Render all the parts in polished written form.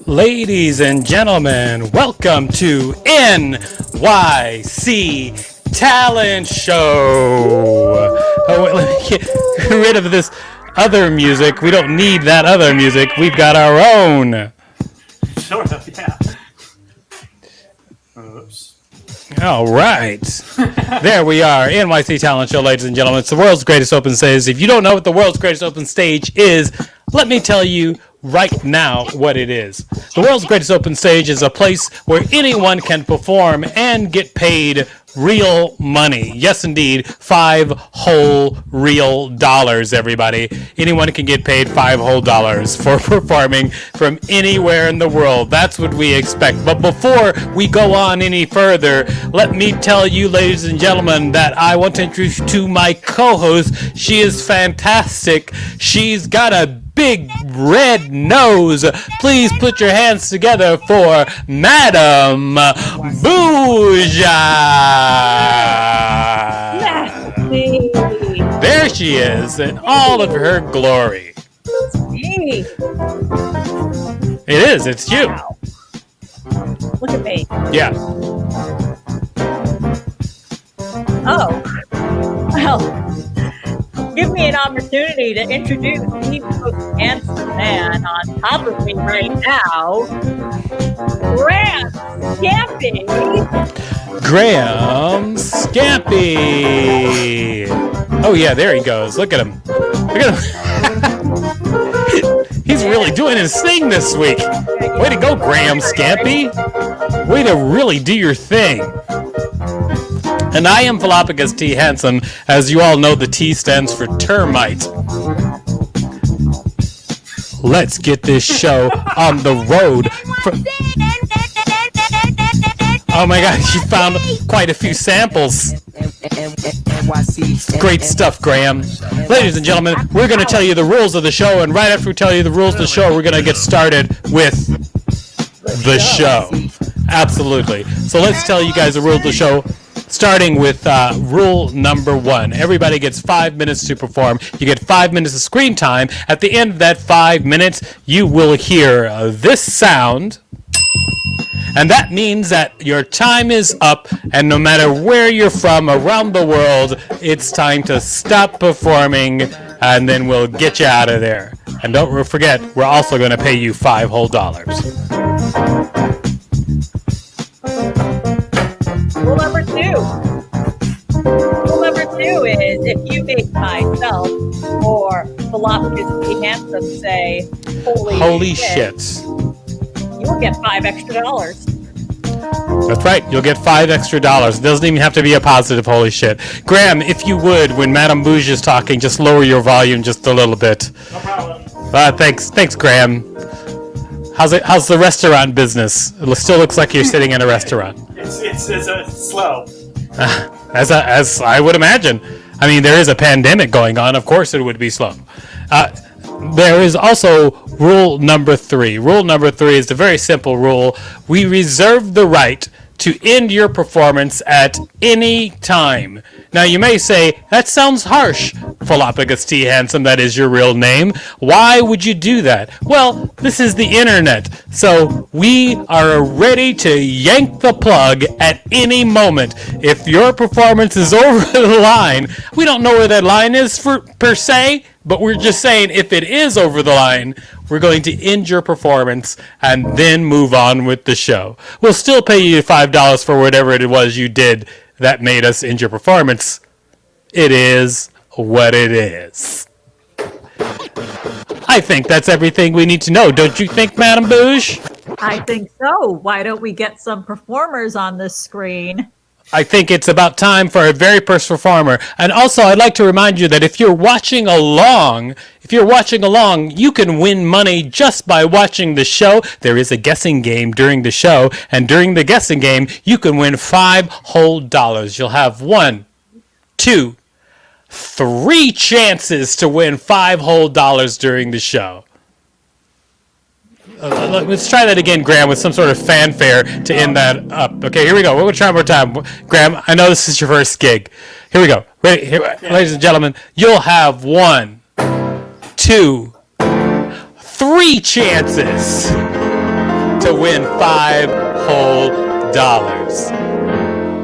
Ladies and gentlemen, welcome to NYC Talent Show. Oh, wait, let me get rid of this other music. We don't need that other music. We've got our own. Sort of, yeah. Oops. All right. There we are. NYC Talent Show, ladies and gentlemen. It's the world's greatest open stage. If you don't know what the world's greatest open stage is, let me tell you right now what it is. The world's greatest open stage is a place where anyone can perform and get paid real money. Yes, indeed, $5 whole real dollars, everybody. Anyone can get paid $5 whole dollars for performing from anywhere in the world. That's what we expect. But before we go on any further, let me tell you, ladies and gentlemen, that I want to introduce you to my co-host. She is fantastic. She's got a big red nose. Please put your hands together for Madame Bouja. There she is in all of her glory. Me. It is. It's you. Wow. Look at me. Yeah. Oh. Well, give me an opportunity to introduce the most handsome man on top of me right now, Graham Scampy. Graham Scampy. Oh yeah, there he goes. Look at him. Look at him. He's really doing his thing this week. Way to go, Graham Scampy. Way to really do your thing. And I am Philopicus T. Handsome. As you all know, the T stands for termite. Let's get this show on the road. Oh my God, you found quite a few samples. Great stuff, Graham. Ladies and gentlemen, we're going to tell you the rules of the show, and right after we tell you the rules of the show, we're going to get started with the show. Absolutely. So let's tell you guys the rules of the show. Starting with rule number 1. Everybody gets 5 minutes to perform. You get 5 minutes of screen time. At the end of that 5 minutes, you will hear this sound. And that means that your time is up, and no matter where you're from around the world, it's time to stop performing, and then we'll get you out of there. And don't forget, we're also going to pay you $5 whole dollars. Rule number 2. Rule number 2 is if you make myself or Philopicus T. Handsome say, holy shit, you'll get $5 extra. That's right. You'll get $5 extra. It doesn't even have to be a positive holy shit. Graham, if you would, when Madame Bouge is talking, just lower your volume just a little bit. No problem. Thanks, Graham. How's the restaurant business? It still looks like you're sitting in a restaurant. It's slow. As I would imagine. I mean, there is a pandemic going on. Of course it would be slow. There is also rule number 3. Rule number 3 is a very simple rule. We reserve the right to end your performance at any time. Now you may say, that sounds harsh, Philopicus T. Handsome, that is your real name. Why would you do that? Well, this is the internet, so we are ready to yank the plug at any moment. If your performance is over the line, we don't know where that line is per se, but we're just saying if it is over the line, we're going to end your performance and then move on with the show. We'll still pay you $5 for whatever it was you did that made us end your performance. It is what it is. I think that's everything we need to know. Don't you think, Madame Bouge? I think so. Why don't we get some performers on the screen? I think it's about time for a very first performer. And also, I'd like to remind you that if you're watching along, you can win money just by watching the show. There is a guessing game during the show, and during the guessing game, you can win $5 whole dollars. You'll have 1, 2, 3 chances to win $5 whole dollars during the show. Let's try that again, Graham, with some sort of fanfare to end that up. Okay, here we go. We're going to try one more time. Graham, I know this is your first gig. Here we go. Ready? Here, ladies and gentlemen, you'll have 1, 2, 3 chances to win $5 whole.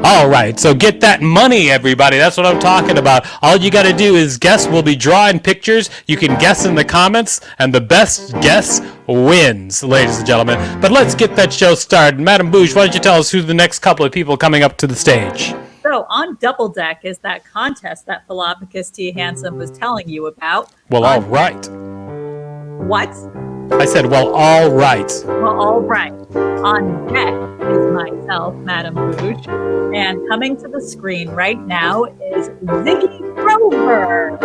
All right, so get that money, everybody. That's what I'm talking about. All you got to do is guess. We'll be drawing pictures. You can guess in the comments, and the best guess wins, ladies and gentlemen. But let's get that show started. Madam Bouge, why don't you tell us who the next couple of people coming up to the stage? So on Double Deck is that contest that Philopicus T. Handsome was telling you about. Well, all right. What? I said, well, all right. Well, all right. On deck is myself, Madam Bouge, and coming to the screen right now is Ziggy Grover.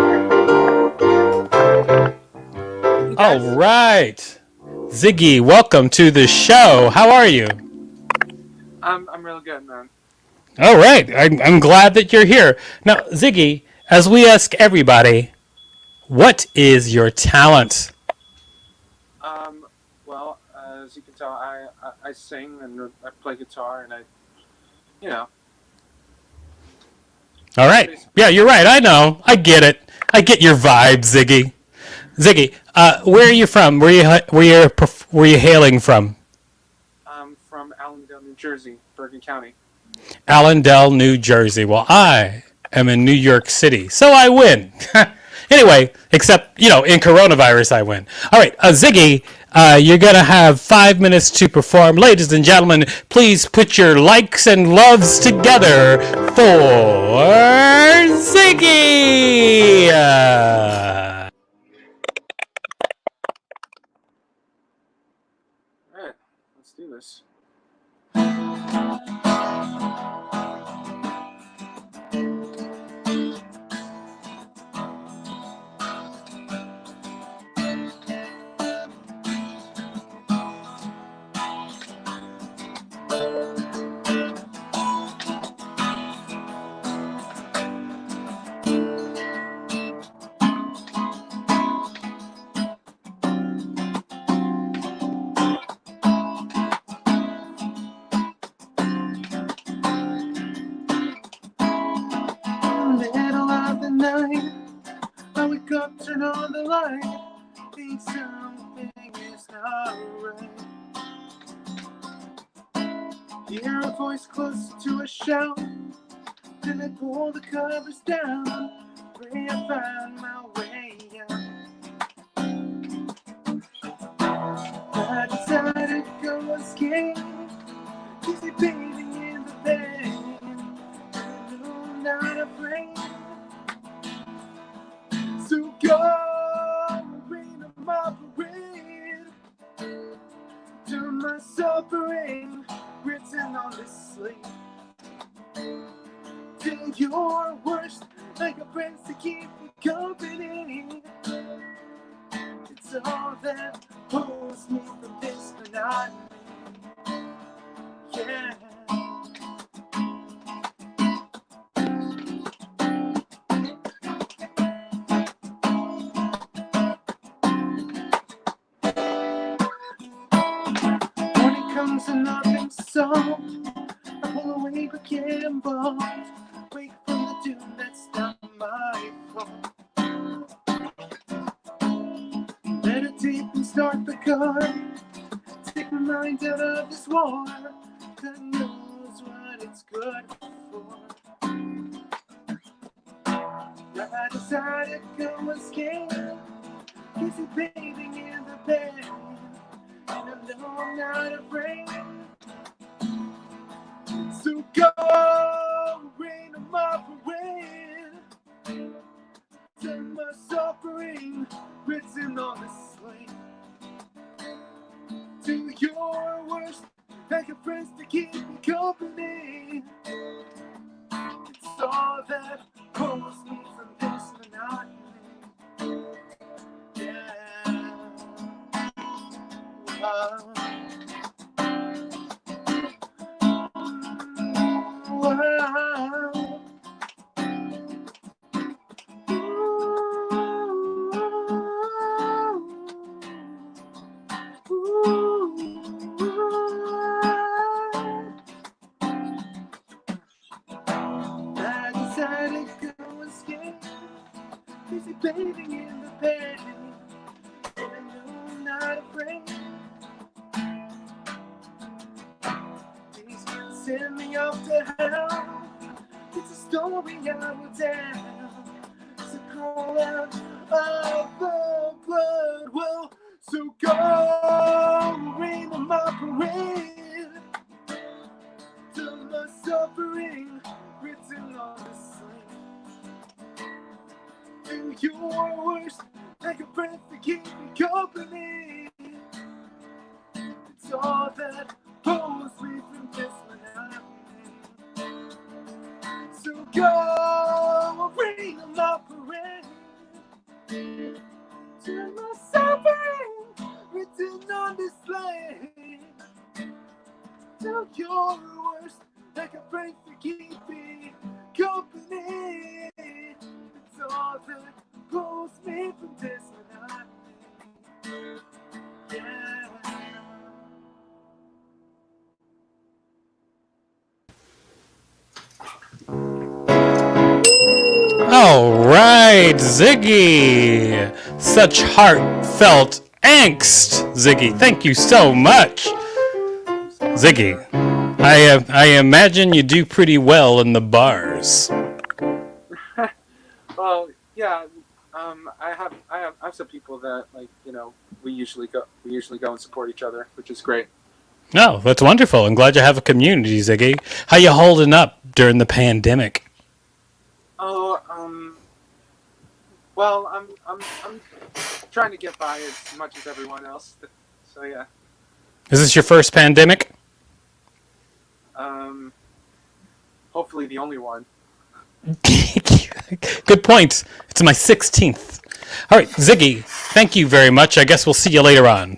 All right. Ziggy, welcome to the show. How are you? I'm real good, man. All right. I'm glad that you're here. Now, Ziggy, as we ask everybody, what is your talent? Well, as you can tell, I sing and I play guitar and All right. Yeah, you're right. I know. I get it. I get your vibe, Ziggy. Ziggy, where are you from? Where you hailing from? I'm from Allendale, New Jersey, Bergen County. Allendale, New Jersey. Well, I am in New York City, so I win. Anyway, except, in coronavirus, I win. All right, Ziggy, you're going to have 5 minutes to perform. Ladies and gentlemen, please put your likes and loves together for Ziggy! All right, let's do this. Middle of the night, I wake up, turn on the light, think something is not right. Hear a voice close to a shout, then I pull the covers down, pray I find my way out. I decided to go escape, easy bathing in the bed, no, not afraid. So go, rain on my parade, turn my suffering written on this slate. Do your worst, like a friend to keep you company. It's all that holds me from this monotony. Yeah. Morning comes and nothing's solved. I pull away but get involved. Wake from the doom, that's not my fault. Meditate and start the car. Take my mind out of this war. God knows what it's good for. I decided to go escape. Easy bathing in the bed, and I know I'm not afraid. So go, rain on my parade, turn my suffering written on the slate. Do your worst, like a friend to keep me company. It's all that holds me from this monotony. Yeah. Wow. I decided to go escape, busy bathing in the bed, and I know I'm not afraid. send me off to hell. It's a story I will tell. It's a call out of the blood. Well, so go rain on my parade. To my suffering written on the slate. And your worst, like a breath to keep me company. It's all that holds me from this one I made. So go rain on my parade. To my suffering written on this slate. Tell your worst, like a break to keep me company. It's all that pulls me from this one I made. Yeah. All right, Ziggy. Such heartfelt angst, Ziggy. Thank you so much. Ziggy, I imagine you do pretty well in the bars. Well, yeah. I have some people that we usually go and support each other, which is great. No, that's wonderful. I'm glad you have a community, Ziggy. How you holding up during the pandemic? Oh, well, I'm trying to get by as much as everyone else. So yeah. Is this your first pandemic? Hopefully the only one. Good point. It's my 16th. All right, Ziggy, thank you very much. I guess we'll see you later on.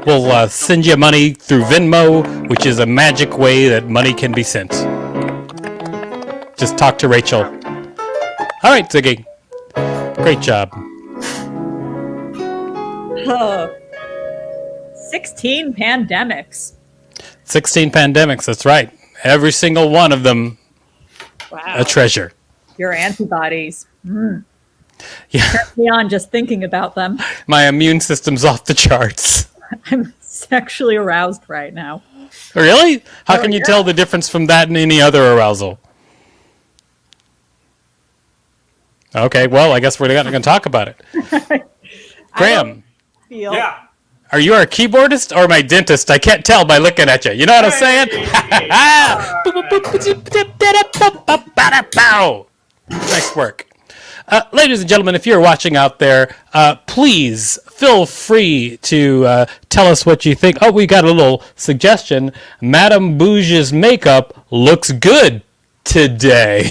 We'll send you money through Venmo, which is a magic way that money can be sent. Just talk to Rachel. All right, Ziggy. Great job. 16 pandemics. 16 pandemics, that's right. Every single one of them Wow. a treasure. Your antibodies. Yeah, Turn me on just thinking about them. my immune system's off the charts. I'm sexually aroused right now. Really? How Oh, can you yeah. tell the difference from that and any other arousal? Okay, well, I guess we're not going to talk about it. Graham, Feel Yeah. are you our keyboardist or my dentist? I can't tell by looking at you. You know what I'm saying? Nice work. Ladies and gentlemen, if you're watching out there, please feel free to tell us what you think. Oh, we got a little suggestion. Madame Bouge's makeup looks good today.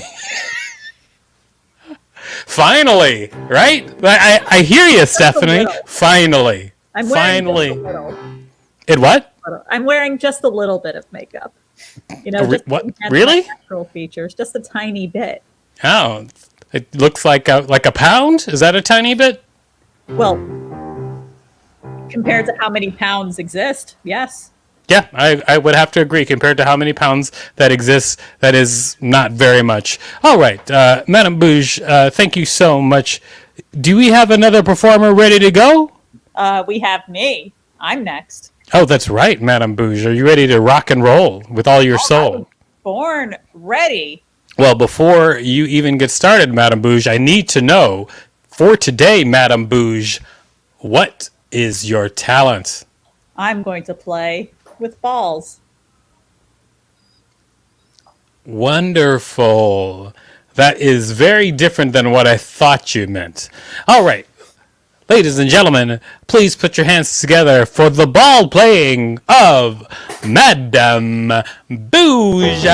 Finally, right? I hear you, Stephanie. little. Finally. I'm wearing Finally. just a little. It what? I'm wearing just a little bit of makeup. You know, just What? to enhance Really? my natural features, just a tiny bit. Oh, it looks like a pound? Is that a tiny bit? Well, compared to how many pounds exist, yes. Yeah, I would have to agree. Compared to how many pounds that exists, that is not very much. All right, Madame Bouge, thank you so much. Do we have another performer ready to go? We have me. I'm next. Oh, that's right, Madame Bouge. Are you ready to rock and roll with all your soul? Born ready. Well, before you even get started, Madame Bouge, I need to know, for today, Madame Bouge, what is your talent? I'm going to play with balls. Wonderful. That is very different than what I thought you meant. All right. Ladies and gentlemen, please put your hands together for the ball playing of Madame Bouge.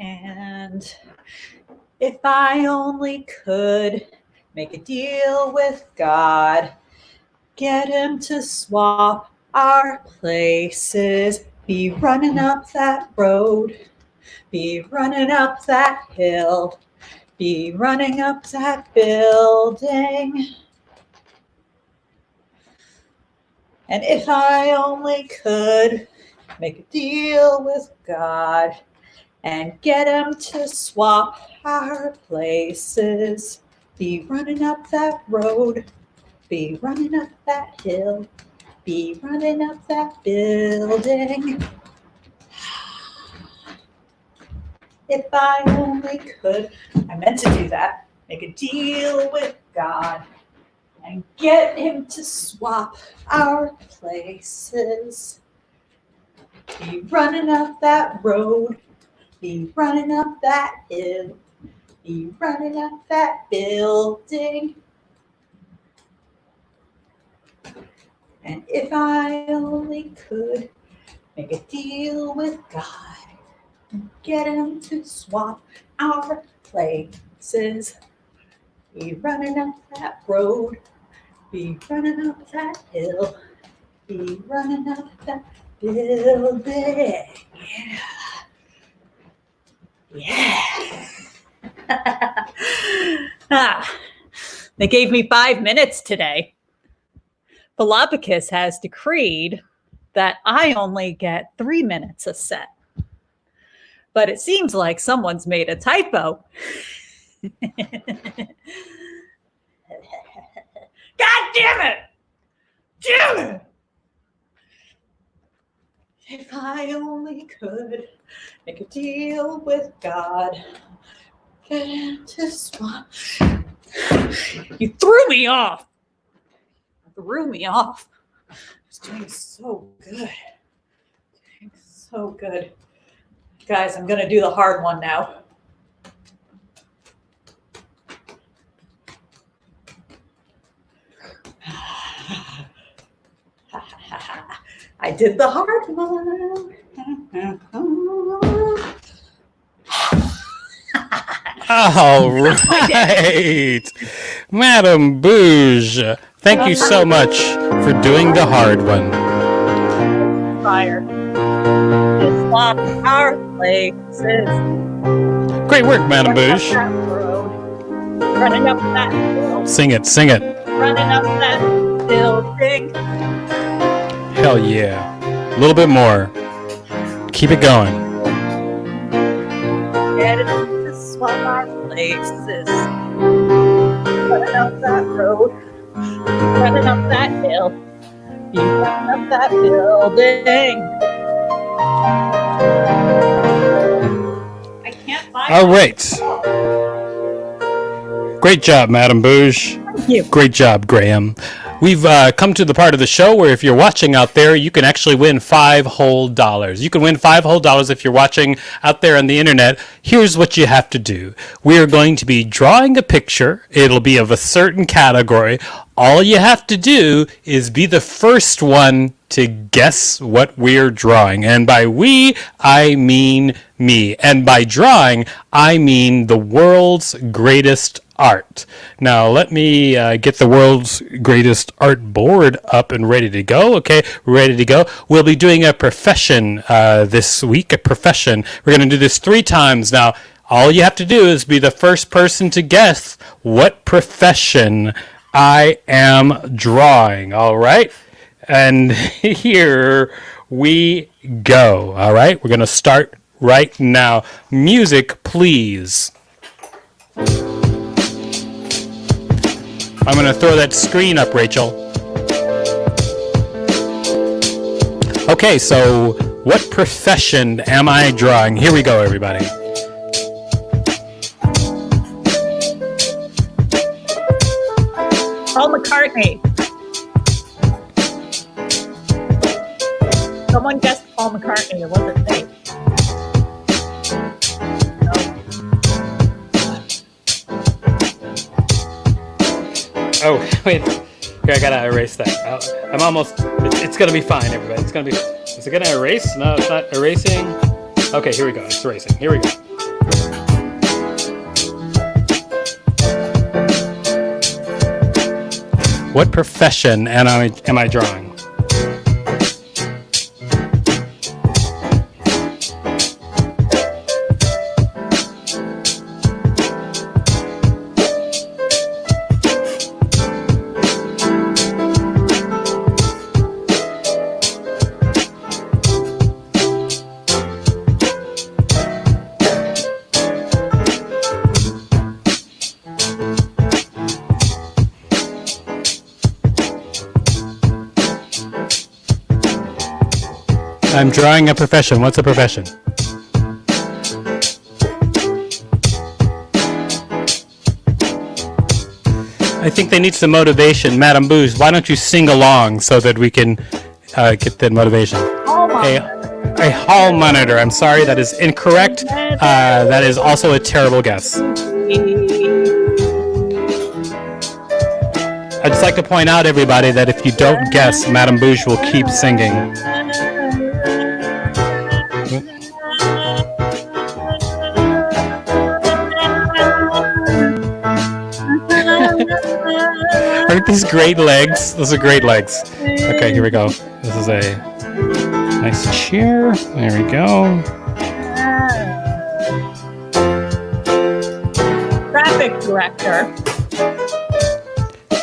And if I only could make a deal with God, get him to swap our places, be running up that road, be running up that hill, be running up that building. And if I only could make a deal with God and get him to swap our places, be running up that road, be running up that hill, be running up that building. If I only could, I meant to do that, make a deal with God and get him to swap our places. Be running up that road, be running up that hill, be running up that building. And if I only could make a deal with God and get him to swap our places. Be running up that road, be running up that hill, be running up that building. Yeah. They gave me 5 minutes today. Philopicus has decreed that I only get 3 minutes a set. But it seems like someone's made a typo. God damn it! Damn it! If I only could make a deal with God, get him to swap. You threw me off. Threw me off. I was doing so good. Doing so good. Guys, I'm going to do the hard one now. I did the hard one. All right. Madam Bouge, thank you so much for doing the hard one. Fire. To swap our places. Great work, Madam Bouge. Running up that hill. Sing it, sing it. Running up that building. Hell yeah. A little bit more. Keep it going. Get it to swap our places. Running up that road. Running up that hill. Be running up that building. I can't find All right. Great job, Madam Bouge. Thank you. Great job, Graham. We've come to the part of the show where if you're watching out there, you can actually win $5 whole. You can win $5 whole if you're watching out there on the internet. Here's what you have to do. We are going to be drawing a picture. It'll be of a certain category. All you have to do is be the first one to guess what we're drawing. And by we, I mean me. And by drawing, I mean the world's greatest art. Now, let me get the world's greatest art board up and ready to go. Okay, ready to go. We'll be doing a profession this week, a profession. We're going to do this 3 times. Now, all you have to do is be the first person to guess what profession I am drawing. All right? And here we go. All right? We're going to start right now. Music, please. I'm going to throw that screen up, Rachel. Okay, so what profession am I drawing? Here we go, everybody. Paul McCartney. Someone guessed Paul McCartney. It wasn't me. Oh, wait. Here, I gotta erase that. I'm almost... It's gonna be fine, everybody. It's gonna be... Is it gonna erase? No, it's not erasing. Okay, here we go. It's erasing. Here we go. What profession am I drawing? I'm drawing a profession. What's a profession? I think they need some motivation. Madam Booze, why don't you sing along so that we can get that motivation? A hall monitor. I'm sorry, that is incorrect. That is also a terrible guess. I'd just like to point out, everybody, that if you don't guess, Madame Bouge will keep singing. Aren't these great legs? Those are great legs. Okay, here we go. This is a nice chair. There we go. Traffic director.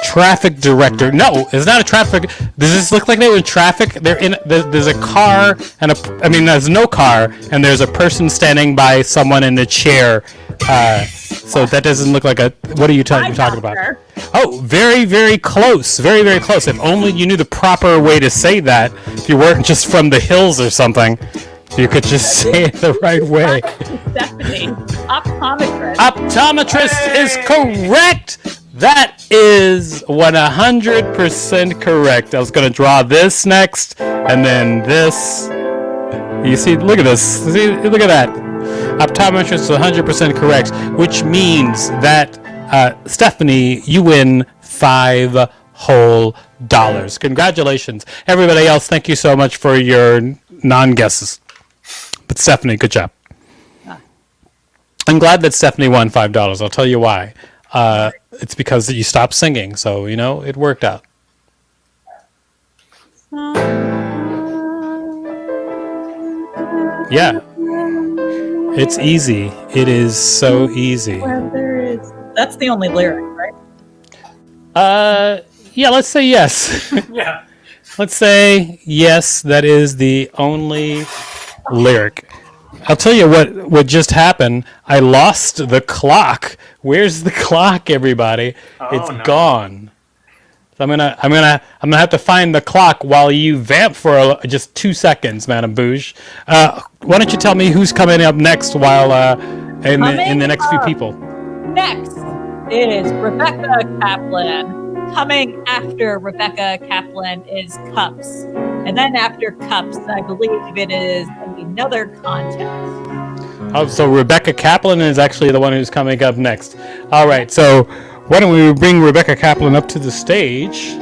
Traffic director. No, it's not a traffic. Does this look like they were in traffic? They're in. There's a car and a. I mean, there's no car and there's a person standing by someone in a chair. So that doesn't look like a. What are you talking about? Oh, very, very close. Very, very close. If only you knew the proper way to say that. If you weren't just from the hills or something, you could just say it the right way. Stephanie, optometrist. Optometrist is correct. That is 100% correct. I was going to draw this next, and then this. You see, look at this. See, look at that. Optometrist is 100% correct, which means that, Stephanie, you win $5 whole. Congratulations. Everybody else, thank you so much for your non-guesses. But Stephanie, good job. I'm glad that Stephanie won $5. I'll tell you why. It's because you stopped singing, so, you know, it worked out. Yeah. It's easy. It is so easy. That's the only lyric, right? Yeah, let's say yes. Yeah. Let's say yes, that is the only lyric. I'll tell you what just happened. I lost the clock. Where's the clock, everybody? It's gone. So I'm gonna have to find the clock while you vamp for just 2 seconds, Madame Bouge. Why don't you tell me who's coming up next while in the next few people? Next is Rebecca Kaplan. Coming after Rebecca Kaplan is Cups. And then after Cups, I believe it is another contest. Oh, so Rebecca Kaplan is actually the one who's coming up next. All right, so why don't we bring Rebecca Kaplan up to the stage?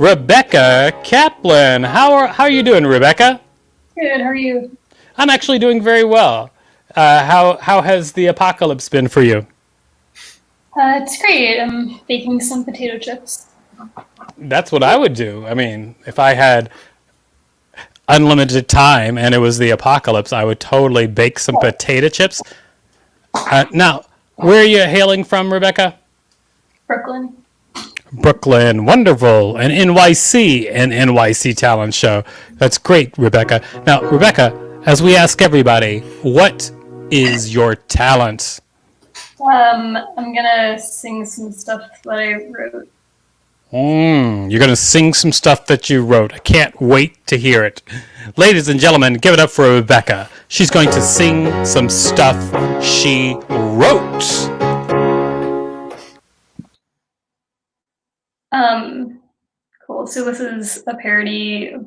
Rebecca Kaplan, how are you doing, Rebecca? Good. How are you? I'm actually doing very well. How has the apocalypse been for you? It's great. I'm baking some potato chips. That's what I would do. I mean, if I had unlimited time and it was the apocalypse, I would totally bake some potato chips. Now, where are you hailing from, Rebecca? Brooklyn. Brooklyn, wonderful. An NYC talent show. That's great, Rebecca. Now, Rebecca, as we ask everybody, what is your talent? I'm gonna sing some stuff that I wrote. You're going to sing some stuff that you wrote. I can't wait to hear it. Ladies and gentlemen, give it up for Rebecca. She's going to sing some stuff she wrote. Cool. So this is a parody of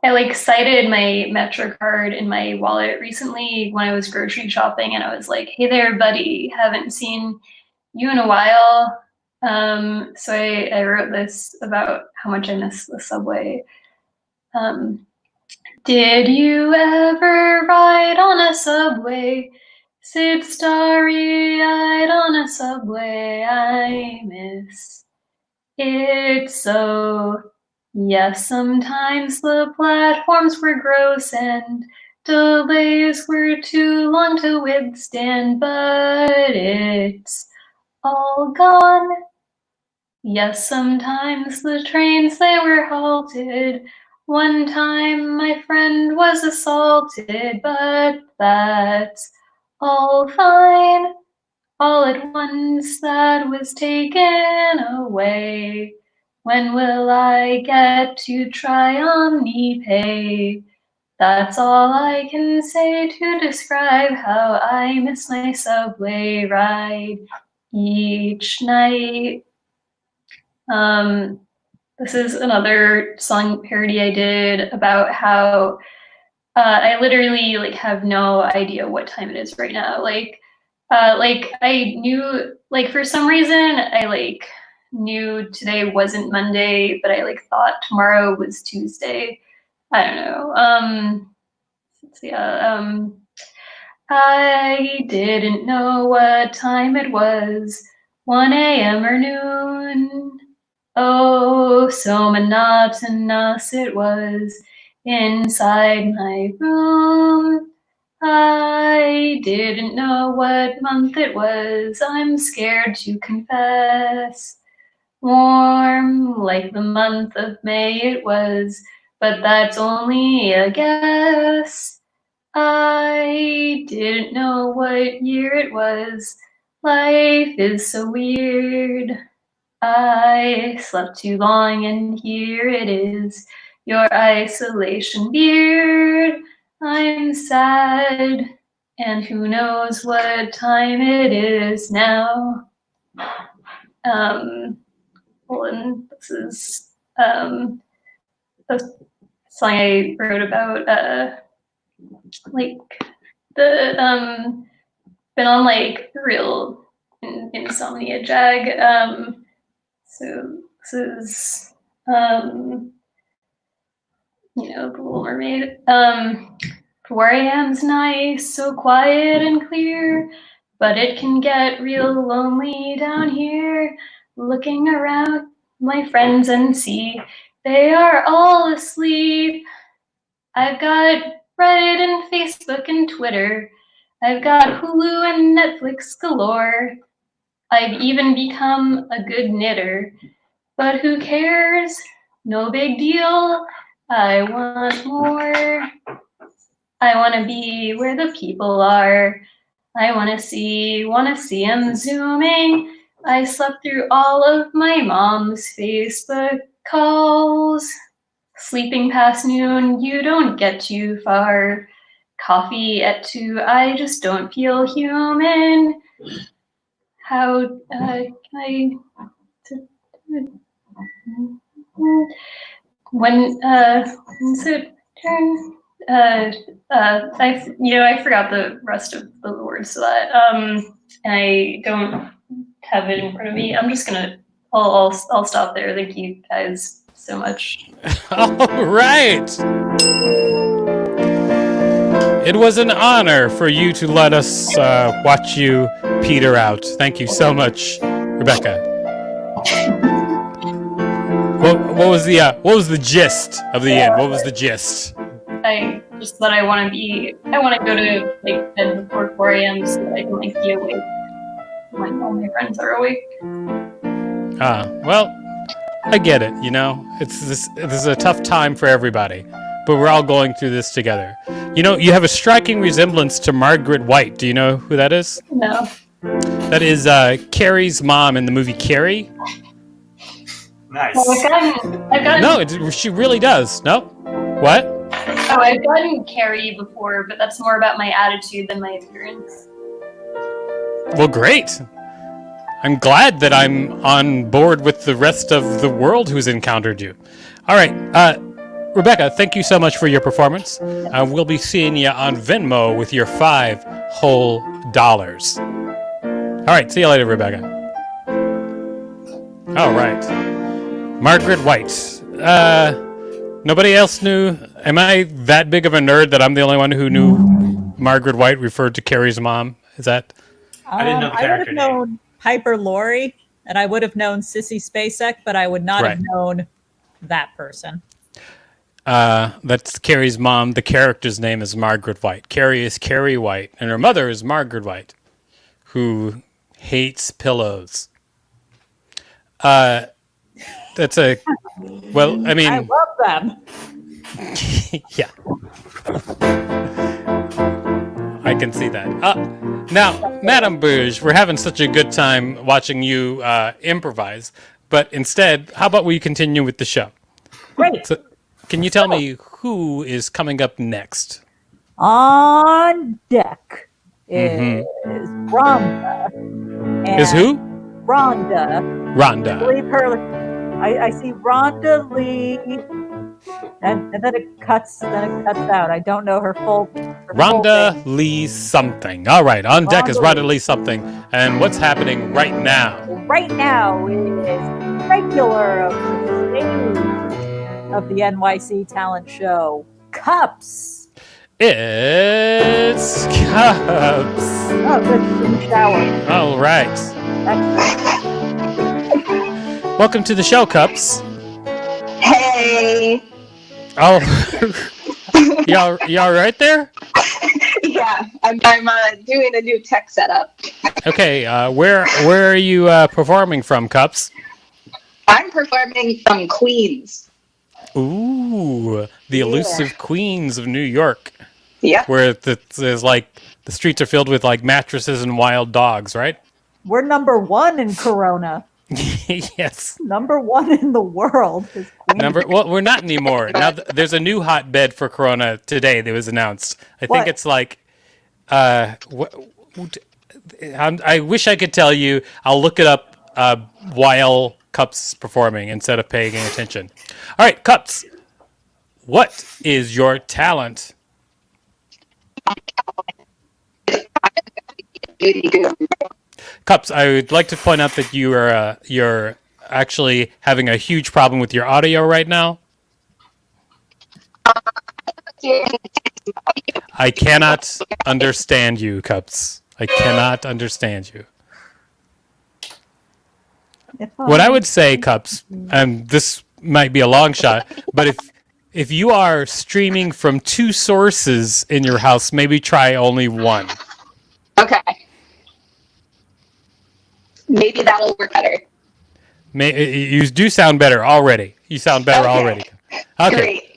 I cited my MetroCard in my wallet recently when I was grocery shopping, and I was like, "Hey there, buddy, haven't seen you in a while." So I wrote this about how much I miss the subway. Did you ever ride on a subway? Sit starry-eyed on a subway. I miss it so. Yes, sometimes the platforms were gross and delays were too long to withstand, but it's all gone. Yes, sometimes the trains, they were halted. One time my friend was assaulted, but that's all fine. All at once that was taken away. When will I get to try OmniPay? That's all I can say to describe how I miss my subway ride each night. This is another song parody I did about how I literally like have no idea what time it is right now. Like I knew, like, for some reason I like knew today wasn't Monday, but I like thought tomorrow was Tuesday. I don't know. I didn't know what time it was, 1 a.m. or noon. Oh, so monotonous it was inside my room. I didn't know what month it was, I'm scared to confess. Warm like the month of May it was, but that's only a guess. I didn't know what year it was. Life is so weird. I slept too long and here it is, your isolation beard. I'm sad, and who knows what time it is now. And this is a song I wrote about like the been on like real insomnia jag. So this is The Little Mermaid. 4 a.m.'s nice, so quiet and clear, but it can get real lonely down here. Looking around my friends and see they are all asleep. I've got Reddit and Facebook and Twitter. I've got Hulu and Netflix galore. I've even become a good knitter. But who cares? No big deal. I want more. I want to be where the people are. I want to see them zooming. I slept through all of my mom's Facebook calls. Sleeping past noon, you don't get too far. Coffee at 2, I just don't feel human. How can I... When's it turn? I forgot the rest of the words to that. And I don't have it in front of me. I'm just gonna. I'll stop there. Thank you guys so much. All right. It was an honor for you to let us watch you peter out. Thank you so much, Rebecca. What was the gist of the end? What was the gist? I just that I want to go to like bed before 4 a.m. so that I can like be awake when all my friends are awake. Well, I get it. This is a tough time for everybody, but we're all going through this together. You have a striking resemblance to Margaret White. Do you know who that is? No. That is Carrie's mom in the movie Carrie. Nice. I've gotten. No, she really does. No? What? Oh, I've gotten Carrie before, but that's more about my attitude than my appearance. Well, great. I'm glad that I'm on board with the rest of the world who's encountered you. All right. Rebecca, thank you so much for your performance. We'll be seeing you on Venmo with your $5 whole. All right. See you later, Rebecca. All right. Margaret White. Nobody else knew. Am I that big of a nerd that I'm the only one who knew Margaret White referred to Carrie's mom? Is that? I didn't know the I would character have name. known Piper Laurie, and I would have known Sissy Spacek, but I would not have known that person. That's Carrie's mom. The character's name is Margaret White. Carrie is Carrie White, and her mother is Margaret White, who hates pillows. That's I love them. Yeah. I can see that. Now, Madame Bouge, we're having such a good time watching you improvise, But instead, how about we continue with the show? Great. So, can you tell me who is coming up next? On deck is Rhonda. Is who? Rhonda. I Rhonda. believe her. I see Rhonda Lee, and then it cuts out. I don't know her full. Rhonda name. Lee something. All right, on deck is Rhonda Rhonda Lee something. And what's happening right now? Right now is regular of the stage of the NYC talent show, Cups. It's Cups. Oh, good. In the shower. All right. Excellent. Welcome to the show, Cups. Hey. Oh, y'all right there? Yeah, I'm doing a new tech setup. Okay, where are you performing from, Cups? I'm performing from Queens. Ooh, the elusive Queens of New York. Yeah. Where there's like the streets are filled with like mattresses and wild dogs, right? We're number one in Corona. Yes. Number one in the world is Queens. Well, we're not anymore. Now there's a new hotbed for Corona today that was announced. I think it's like, I wish I could tell you. I'll look it up while Cups is performing instead of paying attention. All right, Cups, what is your talent? Cups, I would like to point out that you're actually having a huge problem with your audio right now. I cannot understand you, Cups. I cannot understand you. What I would say, Cups, and this might be a long shot, but if you are streaming from two sources in your house, maybe try only one. Okay. Maybe that'll work better. You do sound better already. You sound better already. Okay. Great.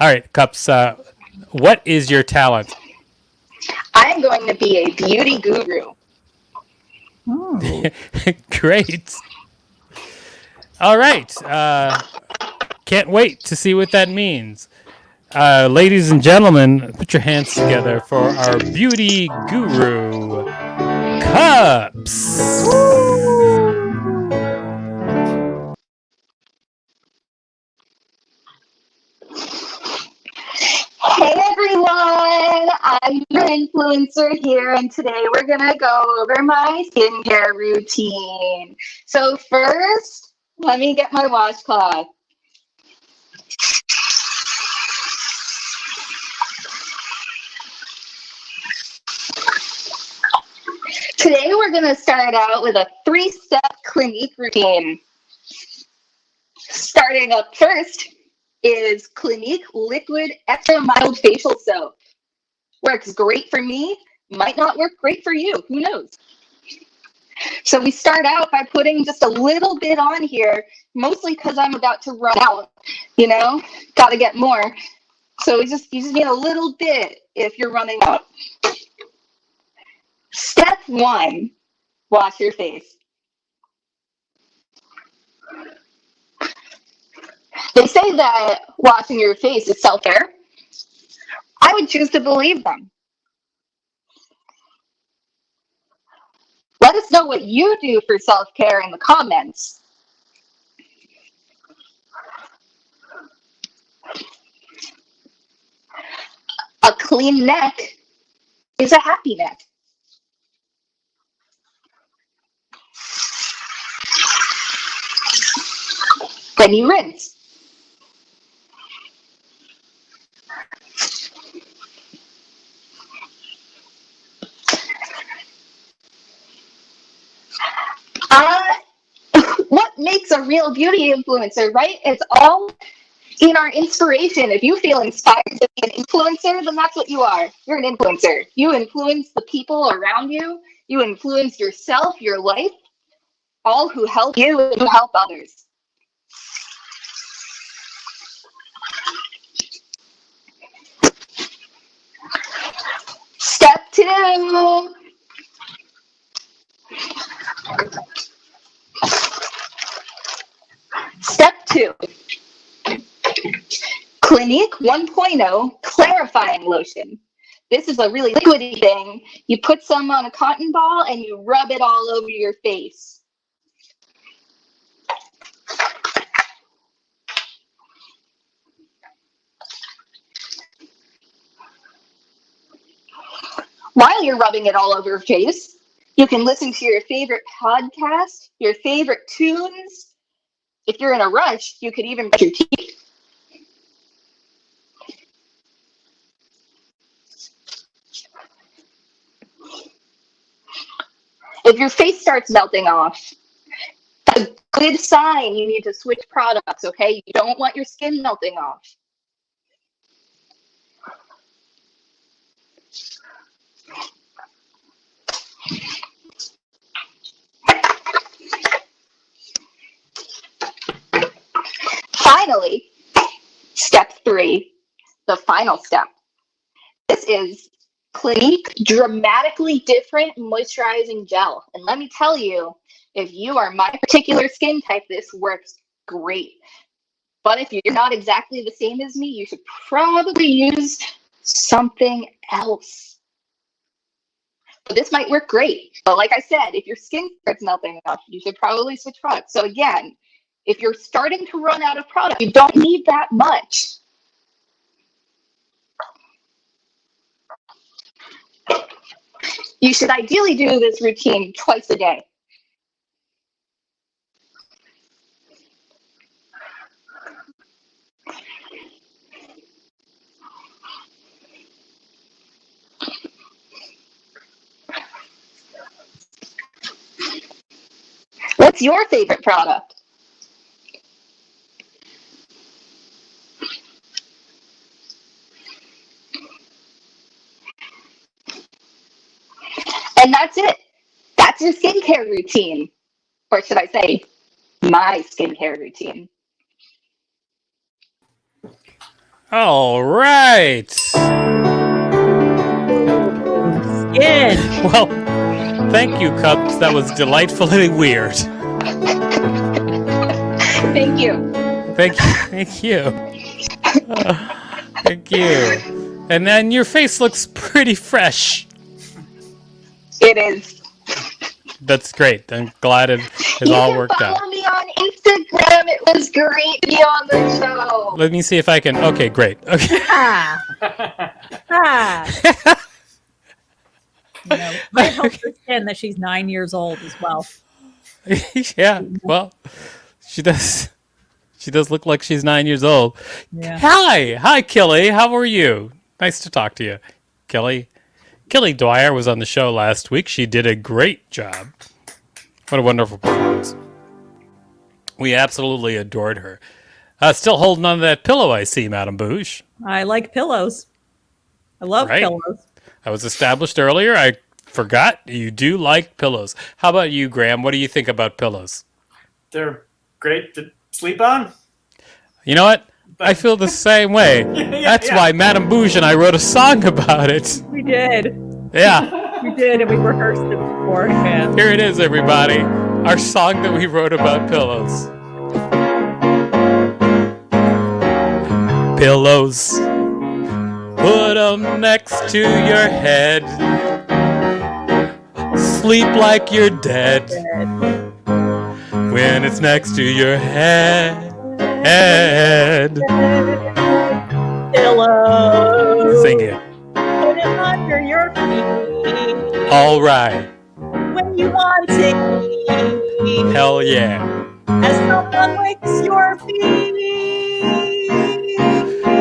All right, Cups. What is your talent? I'm going to be a beauty guru. Great. All right. Can't wait to see what that means. Ladies and gentlemen, put your hands together for our beauty guru, Cups. Hey everyone, I'm your influencer here, and today we're gonna go over my skincare routine. So first, let me get my washcloth. Today we're gonna start out with a 3-step Clinique routine. Starting up first is Clinique Liquid Extra Mild Facial Soap. Works great for me, might not work great for you, who knows? So we start out by putting just a little bit on here, mostly because I'm about to run out, gotta get more. So you just need a little bit if you're running out. Step 1, wash your face. They say that washing your face is self-care. I would choose to believe them. Let us know what you do for self-care in the comments. A clean neck is a happy neck. Then you rinse. What makes a real beauty influencer, right? It's all in our inspiration. If you feel inspired to be an influencer, then that's what you are. You're an influencer. You influence the people around you. You influence yourself, your life, all who help you and who help others. Step 2. 2. Clinique 1.0 clarifying lotion. This is a really liquidy thing. You put some on a cotton ball and you rub it all over your face. While you're rubbing it all over your face, you can listen to your favorite podcast, your favorite tunes. If you're in a rush, you could even brush your teeth. If your face starts melting off, that's a good sign you need to switch products, okay? You don't want your skin melting off. Finally, step 3, the final step. This is Clinique Dramatically Different Moisturizing Gel. And let me tell you, if you are my particular skin type, this works great. But if you're not exactly the same as me, you should probably use something else. But this might work great. But like I said, if your skin starts melting off, you should probably switch products. So again, if you're starting to run out of product, you don't need that much. You should ideally do this routine twice a day. What's your favorite product? And that's it. That's your skincare routine. Or should I say, my skincare routine. All right. Skin. Well, thank you, Cups. That was delightfully weird. Thank you. Thank you. Thank you. And then your face looks pretty fresh. It is. That's great. I'm glad it has all worked out. Follow me on Instagram. It was great to be on the show. Let me see if I can. Okay, great. Okay. You know, I hope for Skin that she's 9 years old as well. Yeah. Well, she does. She does look like she's 9 years old. Yeah. Hi, Kelly. How are you? Nice to talk to you, Kelly. Kelly Dwyer was on the show last week. She did a great job. What a wonderful performance. We absolutely adored her. Still holding on to that pillow, I see, Madame Bouche. I like pillows. I love pillows. That was established earlier. I forgot you do like pillows. How about you, Graham? What do you think about pillows? They're great to sleep on. You know what? I feel the same way. That's why Madame Bouge and I wrote a song about it. We did. Yeah. We did, and we rehearsed it beforehand. Here it is, everybody. Our song that we wrote about pillows. Pillows. Put them next to your head. Sleep like you're dead. When it's next to your head. Pillows. Sing it. Put it under your feet. All right. When you want to. Hell yeah. As someone licks your feet.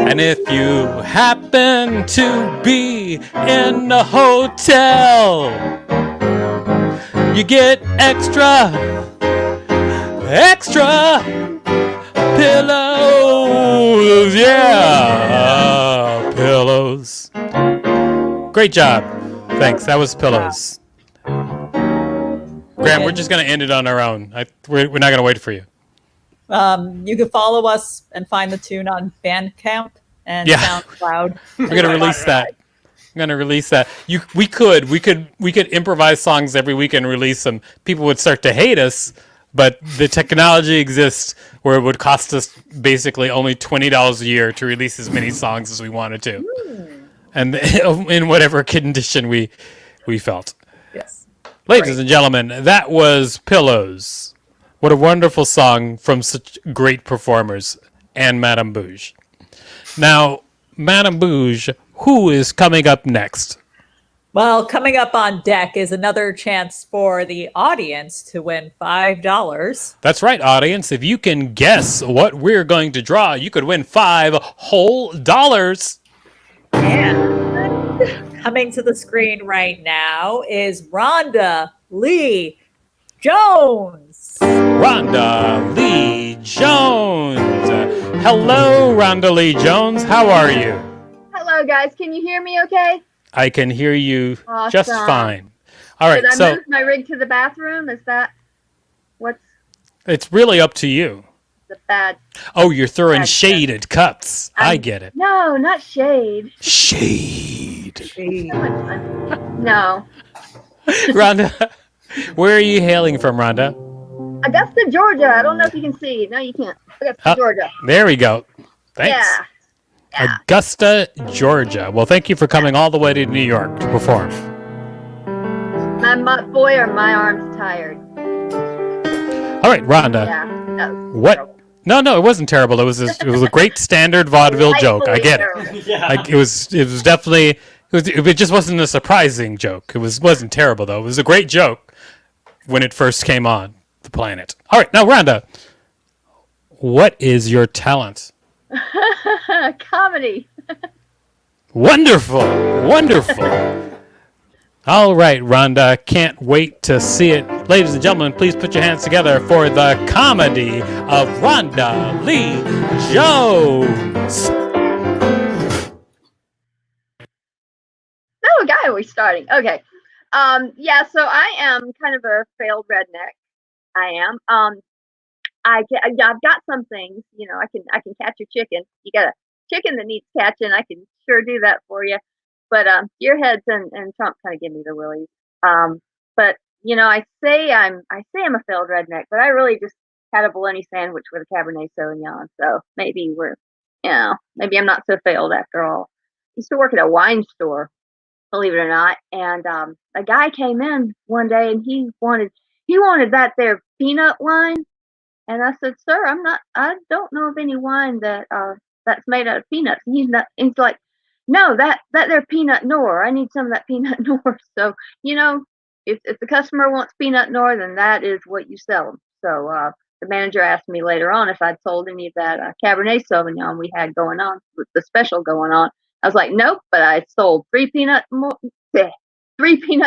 And if you happen to be in a hotel, you get extra pillows. Yeah, pillows. Great job. Thanks. That was pillows. Graham, we're just going to end it on our own. We're not going to wait for you. You can follow us and find the tune on Bandcamp and SoundCloud. We're going to release that. I'm going to release that. We could improvise songs every week and release them. People would start to hate us, but the technology exists where it would cost us basically only $20 a year to release as many songs as we wanted to, and in whatever condition we felt. Yes. Ladies and gentlemen, that was Pillows. What a wonderful song from such great performers, and Madame Bouge. Now, Madame Bouge, who is coming up next? Well, coming up on deck is another chance for the audience to win $5. That's right, audience. If you can guess what we're going to draw, you could win $5 whole. And coming to the screen right now is Rhonda Lee Jones. Rhonda Lee Jones. Hello, Rhonda Lee Jones. How are you? Hello, guys. Can you hear me okay? I can hear you Awesome. just fine. All right, Did I so move my rig to the bathroom? Is that what's it's really up to you. the bad? Oh, you're throwing Bad shade at cups. I get it. No, not shade. Shade. So much fun. No. Rhonda, where are you hailing from, Rhonda? Augusta, Georgia. I don't know if you can see. No, you can't. Augusta, Georgia. There we go. Thanks. Yeah. Augusta, Georgia. Well, thank you for coming all the way to New York to perform. Boy, are my arms tired. All right, Rhonda. Yeah. That was What? terrible. No, it wasn't terrible. It was a great standard vaudeville joke. I get it. Terrible. Yeah. It was definitely it just wasn't a surprising joke. It wasn't terrible though. It was a great joke when it first came on the planet. All right, now Rhonda, what is your talent? Comedy. Wonderful. All right, Rhonda, can't wait to see it. Ladies and gentlemen, please put your hands together for the comedy of Rhonda Lee Jones. Oh, guy, are we starting? Okay. Yeah, so I am kind of a failed redneck. I am. I've got some things, I can catch your chicken. You got a chicken that needs catching, I can sure do that for you. But Gearheads and Trump kind of give me the willies. But I say I'm a failed redneck, but I really just had a bologna sandwich with a Cabernet Sauvignon. So maybe maybe I'm not so failed after all. I used to work at a wine store, believe it or not, and a guy came in one day and he wanted that there peanut wine. And I said, "Sir, I don't know of any wine that's made out of peanuts." And he's like, "No, that there peanut nor. I need some of that peanut nor." So, if the customer wants peanut nor, then that is what you sell them. So, the manager asked me later on if I'd sold any of that Cabernet Sauvignon we had going on, with the special going on. I was like, "Nope," but I sold 3 peanut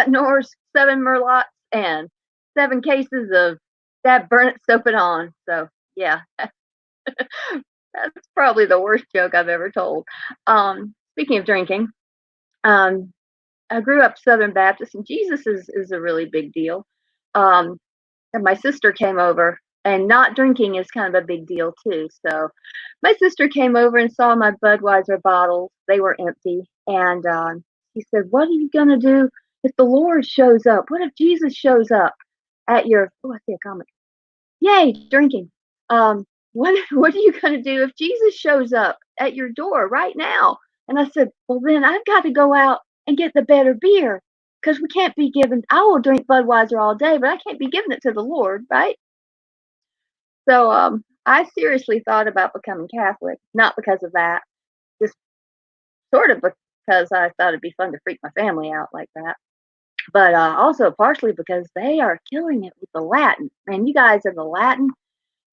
nors, 7 merlots, and 7 cases of that burn it, soap it on. So yeah, that's probably the worst joke I've ever told. Speaking of drinking, I grew up Southern Baptist, and Jesus is a really big deal. And my sister came over, and not drinking is kind of a big deal too. So my sister came over and saw my Budweiser bottles; they were empty, and she said, "What are you gonna do if the Lord shows up? What if Jesus shows up at your?" Oh, I see a comment. Yay, drinking. What are you gonna do if Jesus shows up at your door right now? And I said, "Well, then I've got to go out and get the better beer, because we can't be giving. I will drink Budweiser all day, but I can't be giving it to the Lord, right?" So I seriously thought about becoming Catholic, not because of that, just sort of because I thought it'd be fun to freak my family out like that. But also partially because they are killing it with the Latin. Man, you guys in the Latin,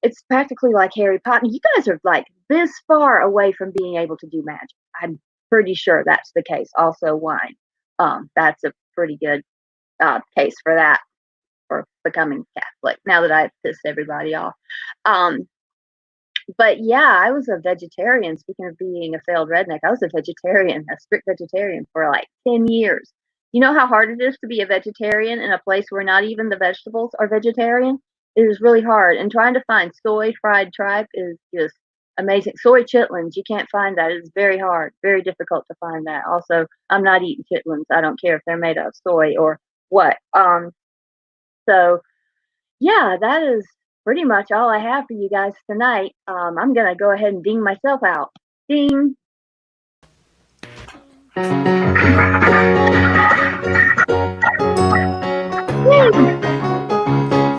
it's practically like Harry Potter. You guys are like this far away from being able to do magic. I'm pretty sure that's the case. Also wine. That's a pretty good case for that, for becoming Catholic, now that I've pissed everybody off. But yeah, I was a vegetarian. Speaking of being a failed redneck, I was a vegetarian, a strict vegetarian for like 10 years. You know how hard it is to be a vegetarian in a place where not even the vegetables are vegetarian? It is really hard. And trying to find soy fried tripe is just amazing. Soy chitlins, you can't find that. It's very hard, very difficult to find that. Also, I'm not eating chitlins. I don't care if they're made out of soy or what. So yeah, that is pretty much all I have for you guys tonight. I'm gonna go ahead and ding myself out. Ding.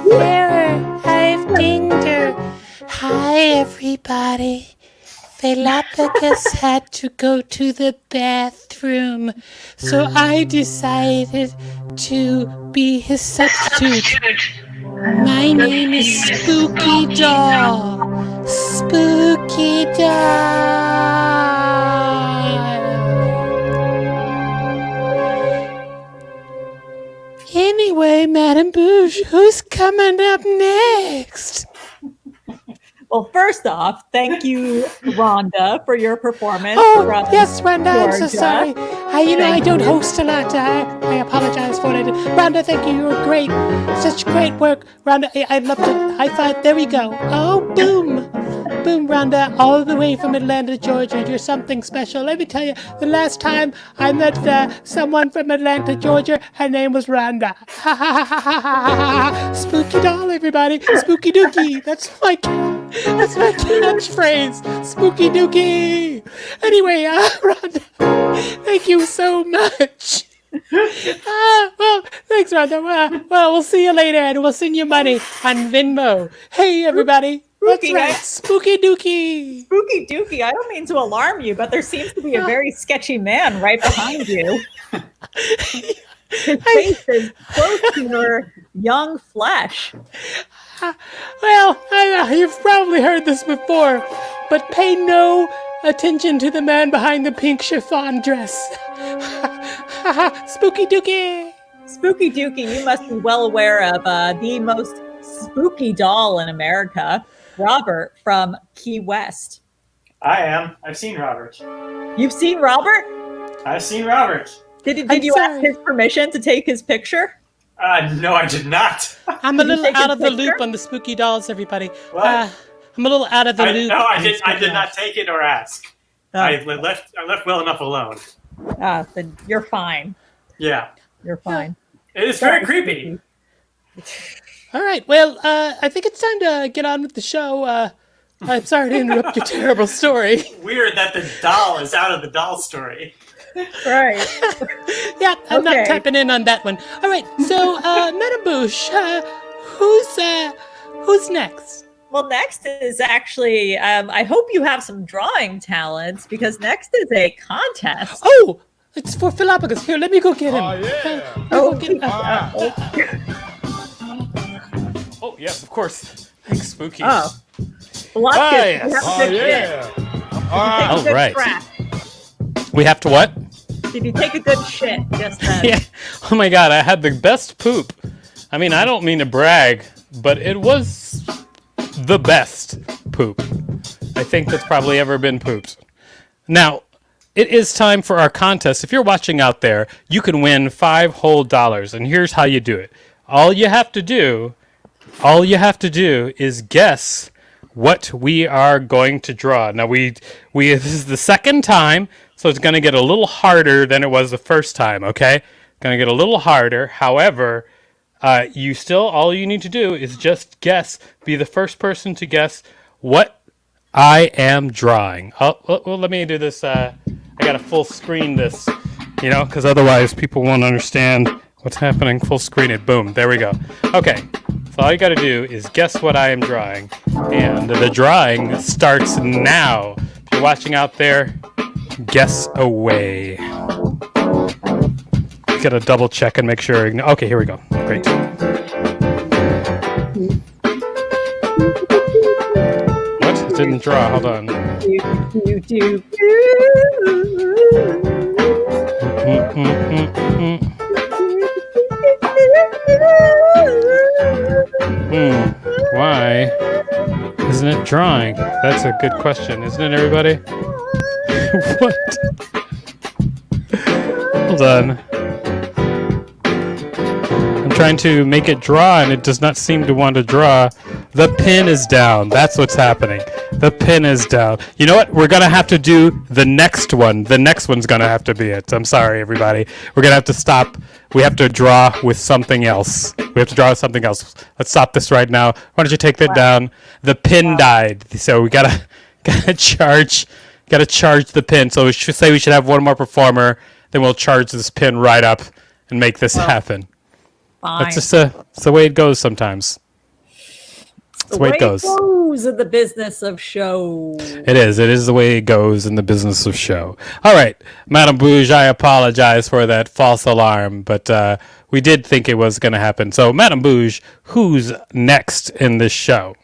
There, I've dinged her. Hi, everybody. Philophagus had to go to the bathroom, so I decided to be his substitute. My name is Spooky Doll. Spooky Doll. Anyway, Madame Bouche, who's coming up next? Well, first off, thank you, Rhonda, for your performance. Oh, from yes, Rhonda, I'm so Georgia. sorry. I don't host a lot. I apologize for it. Rhonda, thank you. You were great. Such great work. Rhonda, I loved it. High five. There we go. Oh, boom. Boom, Rhonda, all the way from Atlanta, Georgia. You're something special. Let me tell you, the last time I met someone from Atlanta, Georgia, her name was Rhonda. Ha ha ha ha ha ha ha. Spooky Doll, everybody. Spooky Dookie. That's my catchphrase. Spooky Dookie. Anyway, Rhonda, thank you so much. Well, thanks, Rhonda. Well, we'll see you later, and we'll send you money on Venmo. Hey, everybody. That's right, Spooky Dookie. Spooky Dookie, I don't mean to alarm you, but there seems to be a very sketchy man right behind you. His face is close to your young flesh. Well, you've probably heard this before, but pay no attention to the man behind the pink chiffon dress. Spooky Dookie. Spooky Dookie, you must be well aware of the most spooky doll in America, Robert from Key West. I am. I've seen Robert. You've seen Robert? I've seen Robert. Did you ask his permission to take his picture? No, I did not. I'm a little out of the loop on the spooky dolls, everybody. What? I'm a little out of the loop. No, I did not take it or ask. Oh. I left well enough alone. Then you're fine. Yeah. You're fine. It is very creepy. All right, well, I think it's time to get on with the show. I'm sorry to interrupt your terrible story. Weird that the doll is out of the doll story. Right. Yeah, I'm not tapping in on that one. All right, so, Madame Bouche, who's next? Well, next is actually, I hope you have some drawing talents, because next is a contest. Oh, it's for Philophagus. Here, let me go get him. Oh, Oh, yes, of course. Thanks, Spooky. Oh. Yes. All right. We have to what? Did you take a good shit just then? Yeah. Oh my God, I had the best poop. I mean, I don't mean to brag, but it was the best poop I think that's probably ever been pooped. Now, it is time for our contest. If you're watching out there, you can win $5 whole, and here's how you do it. All you have to do is guess what we are going to draw. Now, this is the second time, so it's going to get a little harder than it was the first time, okay? Going to get a little harder. However, all you need to do is just guess, be the first person to guess what I am drawing. Well, let me do this. I got to full screen this, because otherwise people won't understand what's happening. Full screen it. Boom. There we go. Okay. So all you got to do is guess what I am drawing. And the drawing starts now. If you're watching out there, guess away. Got to double check and make sure. Okay, here we go. Great. What? It didn't draw. Hold on. Why isn't it drawing? That's a good question, isn't it, everybody? What? Hold on. I'm trying to make it draw, and it does not seem to want to draw. The pin is down. That's what's happening. The pin is down. You know what? We're going to have to do the next one. The next one's going to have to be it. I'm sorry, everybody. We're going to have to stop. We have to draw with something else. We have to draw with something else. Let's stop this right now. Why don't you take that down? The pin died. So we gotta charge the pin. So we should say we should have one more performer. Then we'll charge this pin right up and make this happen. Fine. That's just it's the way it goes sometimes. It's the way it goes. In the business of show. It is. It is the way it goes in the business of show. All right, Madame Bouge, I apologize for that false alarm, but we did think it was going to happen. So, Madame Bouge, who's next in this show?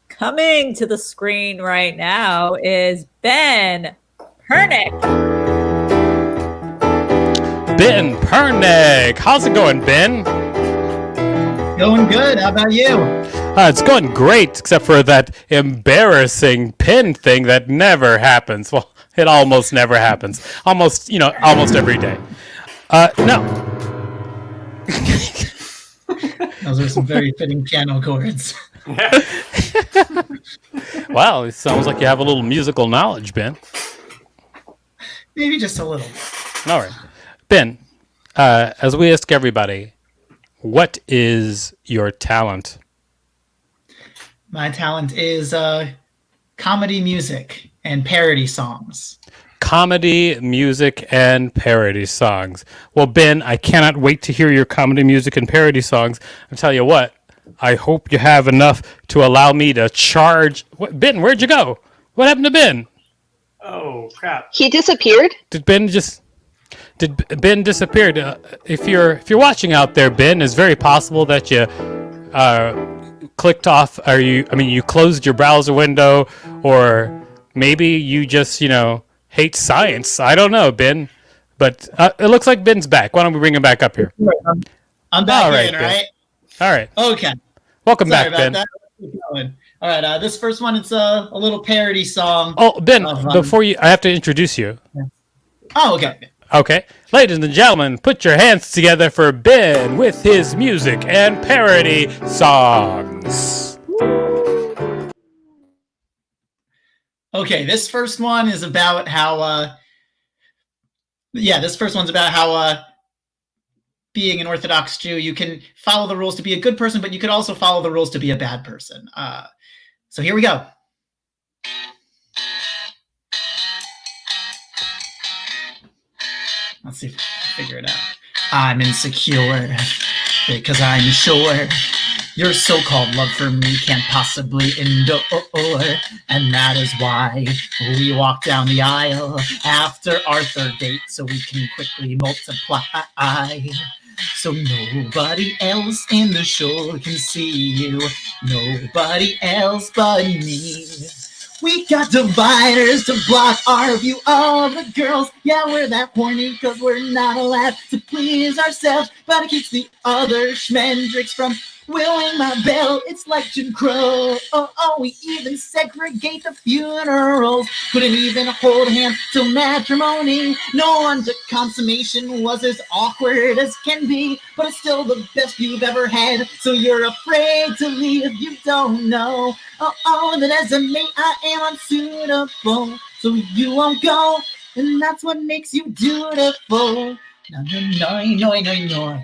Coming to the screen right now is Ben Pernick. Ben Pernick. How's it going, Ben? Going good. How about you? It's going great, except for that embarrassing pin thing that never happens. Well, it almost never happens. Almost every day. No. Those are some very fitting piano chords. Wow, it sounds like you have a little musical knowledge, Ben. Maybe just a little. All right. Ben, as we ask everybody, what is your talent? My talent is comedy music and parody songs. Comedy, music, and parody songs. Well, Ben, I cannot wait to hear your comedy, music, and parody songs. I'll tell you what, I hope you have enough to allow me to charge. Ben, where'd you go? What happened to Ben? Oh, crap. He disappeared. Did Ben disappear? If you're watching out there, Ben, it's very possible that you clicked off, you closed your browser window, or maybe you just, hate science. I don't know, Ben, but it looks like Ben's back. Why don't we bring him back up here? I'm back All right, in, Ben. right? All right. Okay. Welcome Sorry back, Ben. about that. Keep going. All right, this first one, it's a little parody song. Oh, Ben, of, I have to introduce you. Oh, okay. Okay. Ladies and gentlemen, put your hands together for Ben with his music and parody songs. Okay, this first one is about how, being an Orthodox Jew, you can follow the rules to be a good person, but you could also follow the rules to be a bad person. So here we go. Let's see if I can figure it out. I'm insecure because I'm sure your so-called love for me can't possibly endure, and that is why we walk down the aisle after our third date so we can quickly multiply. So nobody else in the show can see you, nobody else but me. We got dividers to block our view of the girls. Yeah, we're that horny because we're not allowed to please ourselves, but it keeps the other schmendricks from willing my bell. It's like Jim Crow. Oh, we even segregate the funerals. Couldn't even hold hands till matrimony. No wonder consummation was as awkward as can be, but it's still the best you've ever had. So you're afraid to leave, you don't know. That as a mate I am unsuitable, so you won't go, and that's what makes you dutiful. No.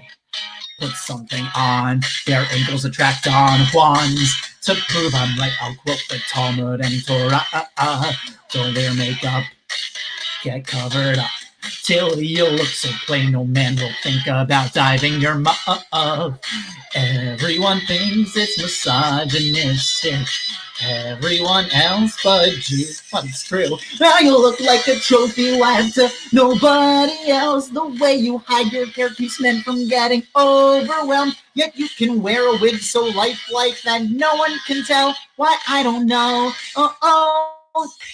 Put something on their ankles, attract on Juans. To prove I'm right, I'll quote the Talmud and Torah. Don't wear makeup, get covered up till you look so plain. No man will think about diving your muff. Everyone thinks it's misogynistic, everyone else but Jews, but it's true. Now you look like a trophy wife to nobody else. The way you hide your hair keeps men from getting overwhelmed, yet you can wear a wig so lifelike that no one can tell. Why, I don't know.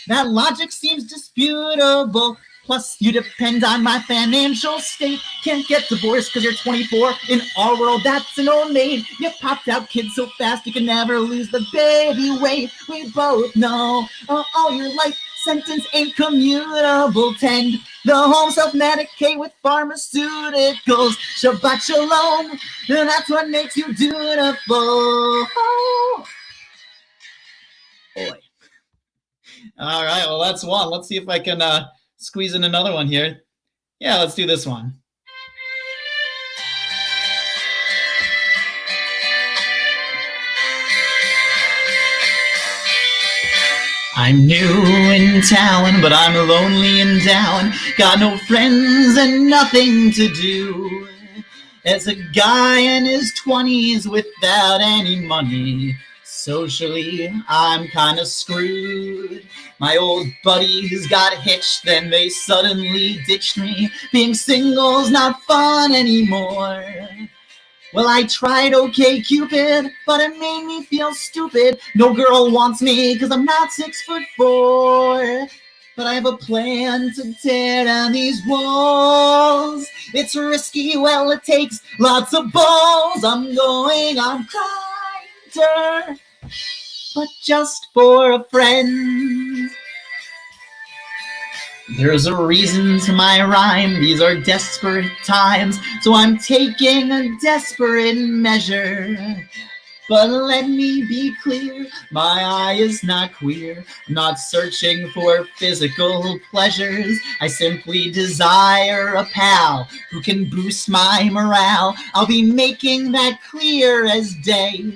That logic seems disputable. Plus, you depend on my financial state. Can't get divorced because you're 24. In our world, that's an old maid. You popped out kids so fast you can never lose the baby weight. We both know. Your life sentence ain't commutable. Tend the home, self-medicate with pharmaceuticals. Shabbat shalom, and that's what makes you dutiful. Boy. All right, well, that's one. Let's see if I can squeeze in another one here. Yeah, let's do this one. I'm new in town, but I'm lonely in town. Got no friends and nothing to do. As a guy in his 20s without any money, socially, I'm kind of screwed. My old buddies got hitched, then they suddenly ditched me. Being single's not fun anymore. Well, I tried OkCupid, but it made me feel stupid. No girl wants me because I'm not 6'4". But I have a plan to tear down these walls. It's risky, well, it takes lots of balls. I'm going on Grindr, but just for a friend. There's a reason to my rhyme. These are desperate times, so I'm taking a desperate measure. But let me be clear, my eye is not queer. I'm not searching for physical pleasures. I simply desire a pal who can boost my morale. I'll be making that clear as day.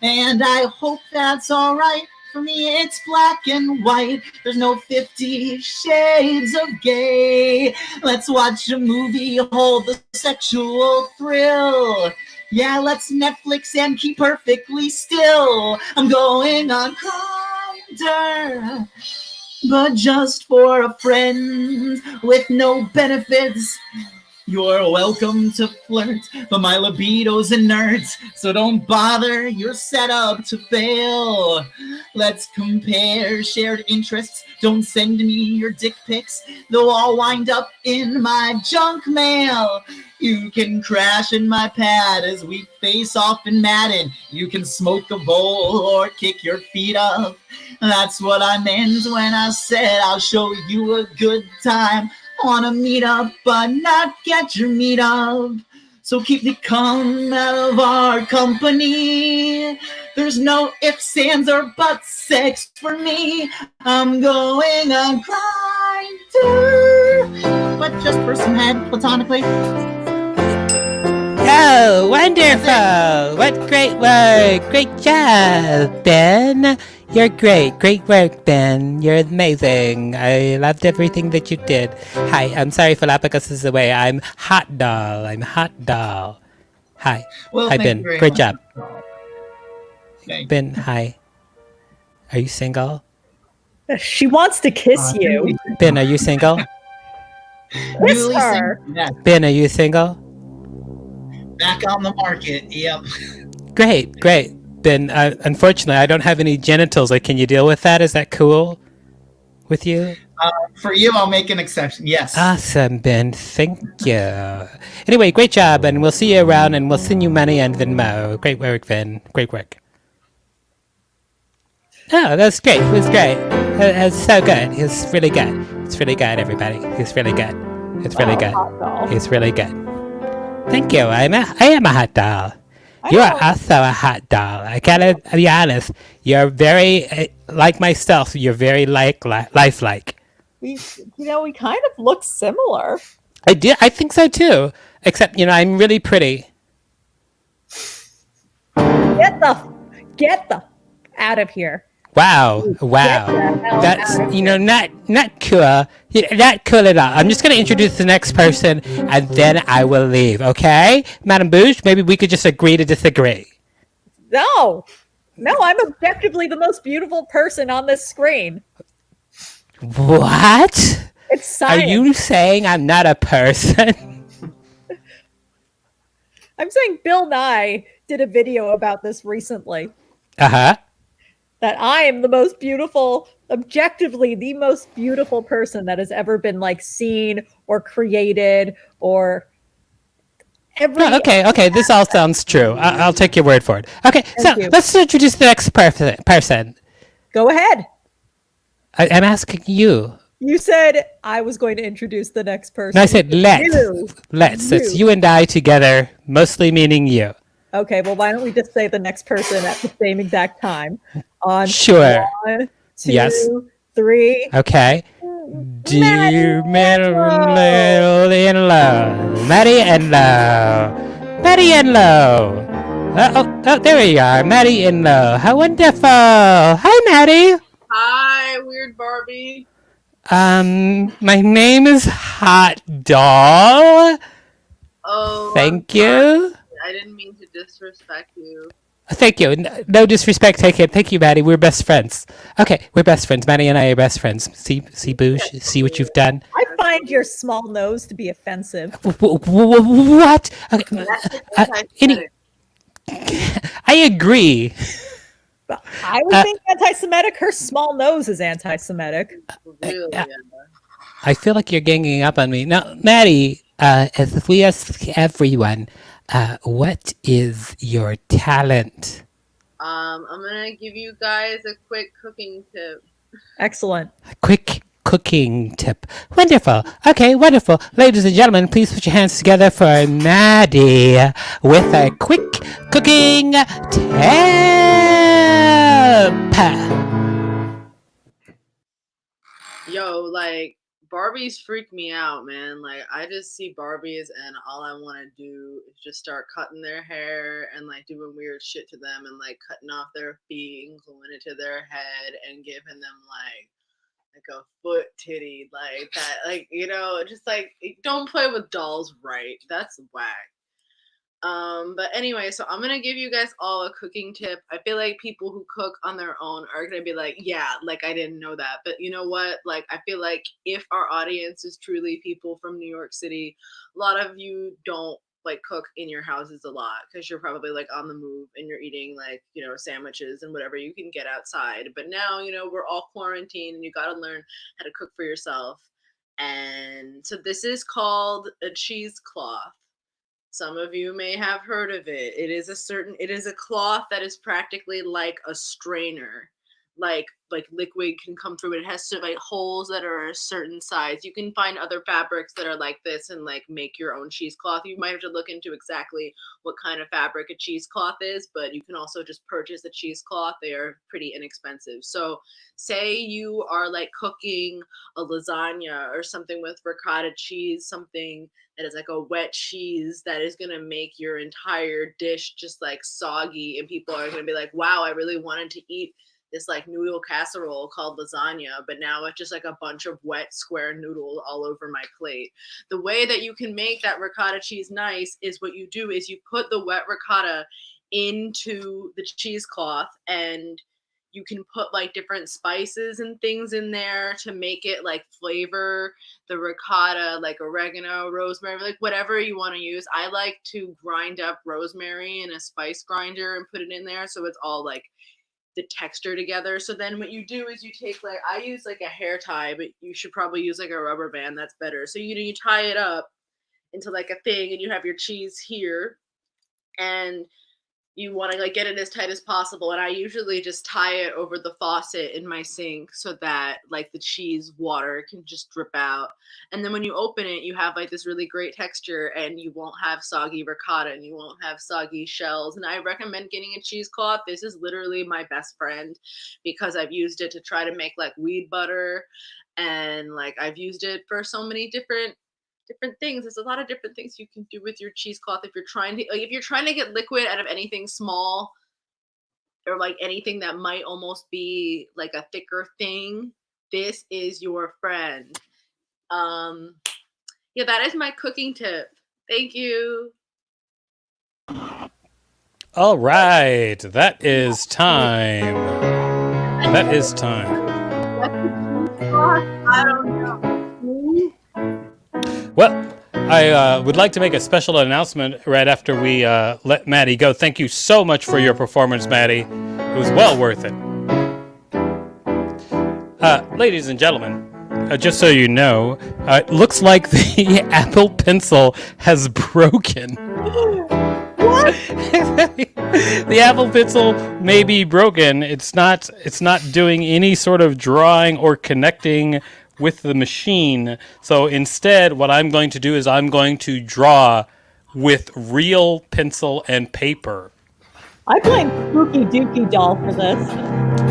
And I hope that's all right. For me, it's black and white. There's no 50 shades of gay. Let's watch a movie, hold the sexual thrill. Yeah, let's Netflix and keep perfectly still. I'm going on Grindr, but just for a friend with no benefits. You're welcome to flirt, but my libido's inert, so don't bother, you're set up to fail. Let's compare shared interests, don't send me your dick pics, they'll all wind up in my junk mail. You can crash in my pad as we face off in Madden. You can smoke a bowl or kick your feet up. That's what I meant when I said I'll show you a good time. Wanna meet up, but not get your meat up. So keep the cum out of our company. There's no ifs, ands, or buts, sex for me. I'm going on Grindr, but just for some head, platonically. Oh, wonderful! What great work! Great job, Ben! You're great. Great work, Ben. You're amazing. I loved everything that you did. Hi, I'm sorry Philapicus is away. I'm Hot Doll. Hi. Well, Hi, thank Ben. you very Great much. job. Okay. Ben, hi. Are you single? She wants to kiss you. Ben, are you single? Kiss Newly her. single, yes. Ben, are you single? Back on the market, yep. Great. Ben, unfortunately, I don't have any genitals. Like, can you deal with that? Is that cool with you? For you, I'll make an exception, yes. Awesome, Ben. Thank you. Anyway, great job, and we'll see you around, and we'll send you money and Venmo. Great work, Ben. Great work. Oh, that's great. It was great. It was so good. It was really good. It's really good, everybody. It's really good. It's really good. It's really good. Thank you. I am a hot doll. You are also a hot doll. I gotta be honest. You're very, like myself, you're very lifelike. We kind of look similar. I think so too. Except, I'm really pretty. Get the out of here. Wow. That's, not cool. Not cool at all. I'm just going to introduce the next person, and then I will leave, okay? Madame Bouge, maybe we could just agree to disagree. No, I'm objectively the most beautiful person on this screen. What? It's science. Are you saying I'm not a person? I'm saying Bill Nye did a video about this recently. Uh-huh. That I am the most beautiful, objectively the most beautiful person that has ever been seen or created or every. Oh, okay. This all sounds true. I'll take your word for it. Okay, so let's introduce the next person. Go ahead. I'm asking you. You said I was going to introduce the next person. No, I said let's. You. Let's. It's you and I together, mostly meaning you. Okay, well, why don't we just say the next person at the same exact time? On Sure. 1, 2, Yes. 3. Okay. Dear Madeline in love. Maddie in love. Maddie in love. Oh, there we are. Maddie in love. How wonderful. Hi, Maddie. Hi, Weird Barbie. My name is Hot Doll. Oh, Thank you. I didn't mean to disrespect you. Thank you. No disrespect taken. Thank you, Maddie. We're best friends. Okay, we're best friends. Maddie and I are best friends. See, Boosh? See what you've done? I find your small nose to be offensive. What? Okay. I agree. I would think anti-Semitic. Her small nose is anti-Semitic. Really? I feel like you're ganging up on me. Now, Maddie, if we ask everyone, what is your talent? I'm gonna give you guys a quick cooking tip. Excellent. A quick cooking tip. Wonderful. Okay, wonderful. Ladies and gentlemen, please put your hands together for Maddie with a quick cooking tip. Yo, like Barbies freak me out, man. Like I just see Barbies and all I want to do is just start cutting their hair and like doing weird shit to them and like cutting off their feet and gluing it to their head and giving them like a foot titty like that. Like, you know, just like don't play with dolls, right? That's whack. But anyway, so I'm gonna give you guys all a cooking tip. I feel like people who cook on their own are gonna be like, yeah, like I didn't know that. But you know what? Like I feel like if our audience is truly people from New York City, a lot of you don't like cook in your houses a lot because you're probably like on the move and you're eating like, you know, sandwiches and whatever you can get outside. But now, you know, we're all quarantined and you gotta learn how to cook for yourself. And so this is called a cheesecloth. Some of you may have heard of it. It is a cloth that is practically like a strainer. Like liquid can come through it. It has like holes that are a certain size. You can find other fabrics that are like this and like make your own cheesecloth. You might have to look into exactly what kind of fabric a cheesecloth is, but you can also just purchase a cheesecloth. They are pretty inexpensive. So say you are like cooking a lasagna or something with ricotta cheese, something that is like a wet cheese that is going to make your entire dish just like soggy, and people are going to be like, wow, I really wanted to eat this like noodle casserole called lasagna, but now it's just like a bunch of wet square noodles all over my plate. The way that you can make that ricotta cheese nice is what you do is you put the wet ricotta into the cheesecloth, and you can put like different spices and things in there to make it like flavor the ricotta, like oregano, rosemary, like whatever you want to use. I like to grind up rosemary in a spice grinder and put it in there so it's all like the texture together. So then what you do is you take like, I use like a hair tie, but you should probably use like a rubber band. That's better. So you tie it up into like a thing and you have your cheese here and you want to like get it as tight as possible. And I usually just tie it over the faucet in my sink so that like the cheese water can just drip out. And then when you open it, you have like this really great texture and you won't have soggy ricotta and you won't have soggy shells. And I recommend getting a cheesecloth. This is literally my best friend because I've used it to try to make like weed butter. And like I've used it for so many different things. There's a lot of different things you can do with your cheesecloth if you're trying to get liquid out of anything small or like anything that might almost be like a thicker thing. This is your friend. Yeah, that is my cooking tip. Thank you. All right, that is time. That is time. I don't know. Well, I would like to make a special announcement right after we let Maddie go. Thank you so much for your performance, Maddie. It was well worth it. Ladies and gentlemen, just so you know, it looks like the Apple Pencil has broken. What? the Apple Pencil may be broken. It's not doing any sort of drawing or connecting with the machine. So instead, what I'm going to do is I'm going to draw with real pencil and paper. I blame Spooky Dookie Doll for this.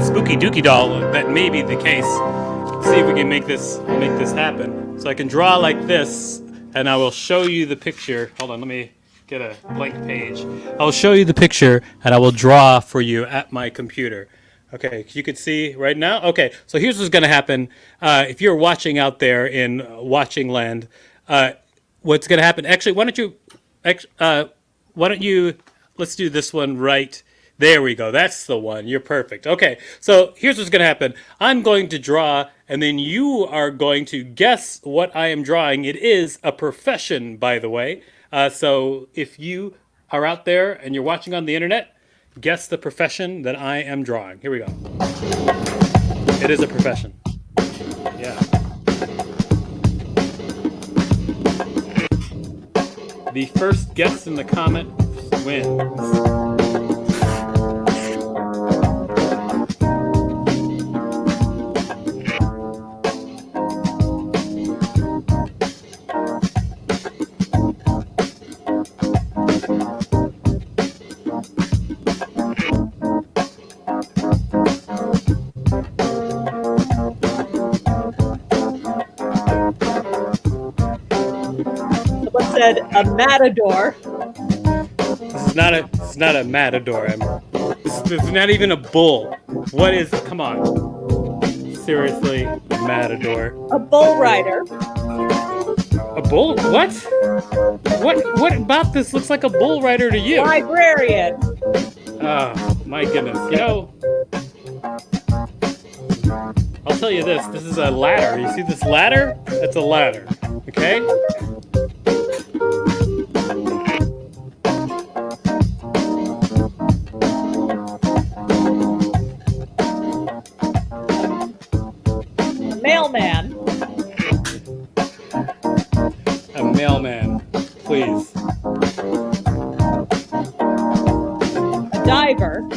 Spooky Dookie Doll, that may be the case. Let's see if we can make this happen. So I can draw like this, and I will show you the picture. Hold on, let me get a blank page. I'll show you the picture, and I will draw for you at my computer. Okay, you can see right now? Okay, so here's what's going to happen. If you're watching out there in watching land, what's going to happen? Actually, why don't you, let's do this one right. There we go. That's the one. You're perfect. Okay, so here's what's going to happen. I'm going to draw, and then you are going to guess what I am drawing. It is a profession, by the way. So if you are out there and you're watching on the internet, guess the profession that I am drawing. Here we go. It is a profession. Yeah. The first guess in the comment wins. Someone said a matador. This is not a matador. This is not even a bull. What is? Come on. Seriously, matador. A bull rider. A bull? What? What about this looks like a bull rider to you? Librarian. Oh my goodness. You know, I'll tell you this. This is a ladder. You see this ladder? That's a ladder. Okay? Mailman. A mailman, please. A diver.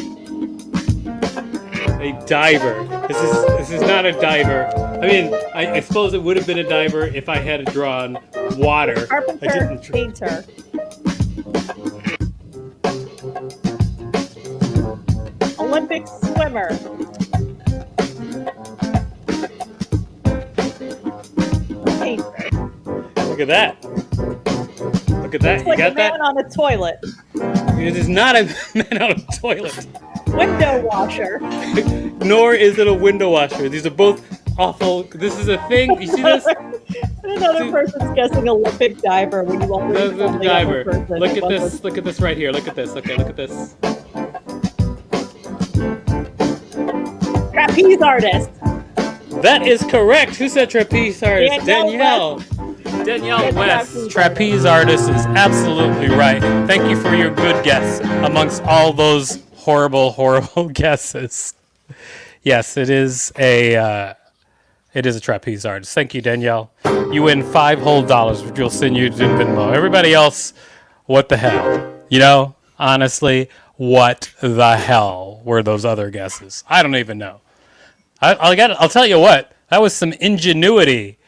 A diver. This is not a diver. I mean, I suppose it would have been a diver if I had drawn water. Carpenter. Painter. Olympic swimmer. Painter. Look at that. Look at that. Looks like you got a man that? on a toilet. It is not a man on a toilet. Window washer. Nor is it a window washer. These are both awful. This is a thing. You see this? Another person's guessing Olympic diver when you already This is told a the diver. other person. Look it at this. wasn't. Look at this right here. Look at this. Okay, look at this. Trapeze artist. That is correct. Who said trapeze artist? Danielle Danielle West. Trapeze Trapeze artist is absolutely right. Thank you for your good guess amongst all those horrible, horrible guesses. Yes, it is a trapeze artist. Thank you, Danielle. You win $5 whole, which we'll send you to Venmo. Everybody else, what the hell? You know, honestly, what the hell were those other guesses? I don't even know. I'll tell you what. That was some ingenuity.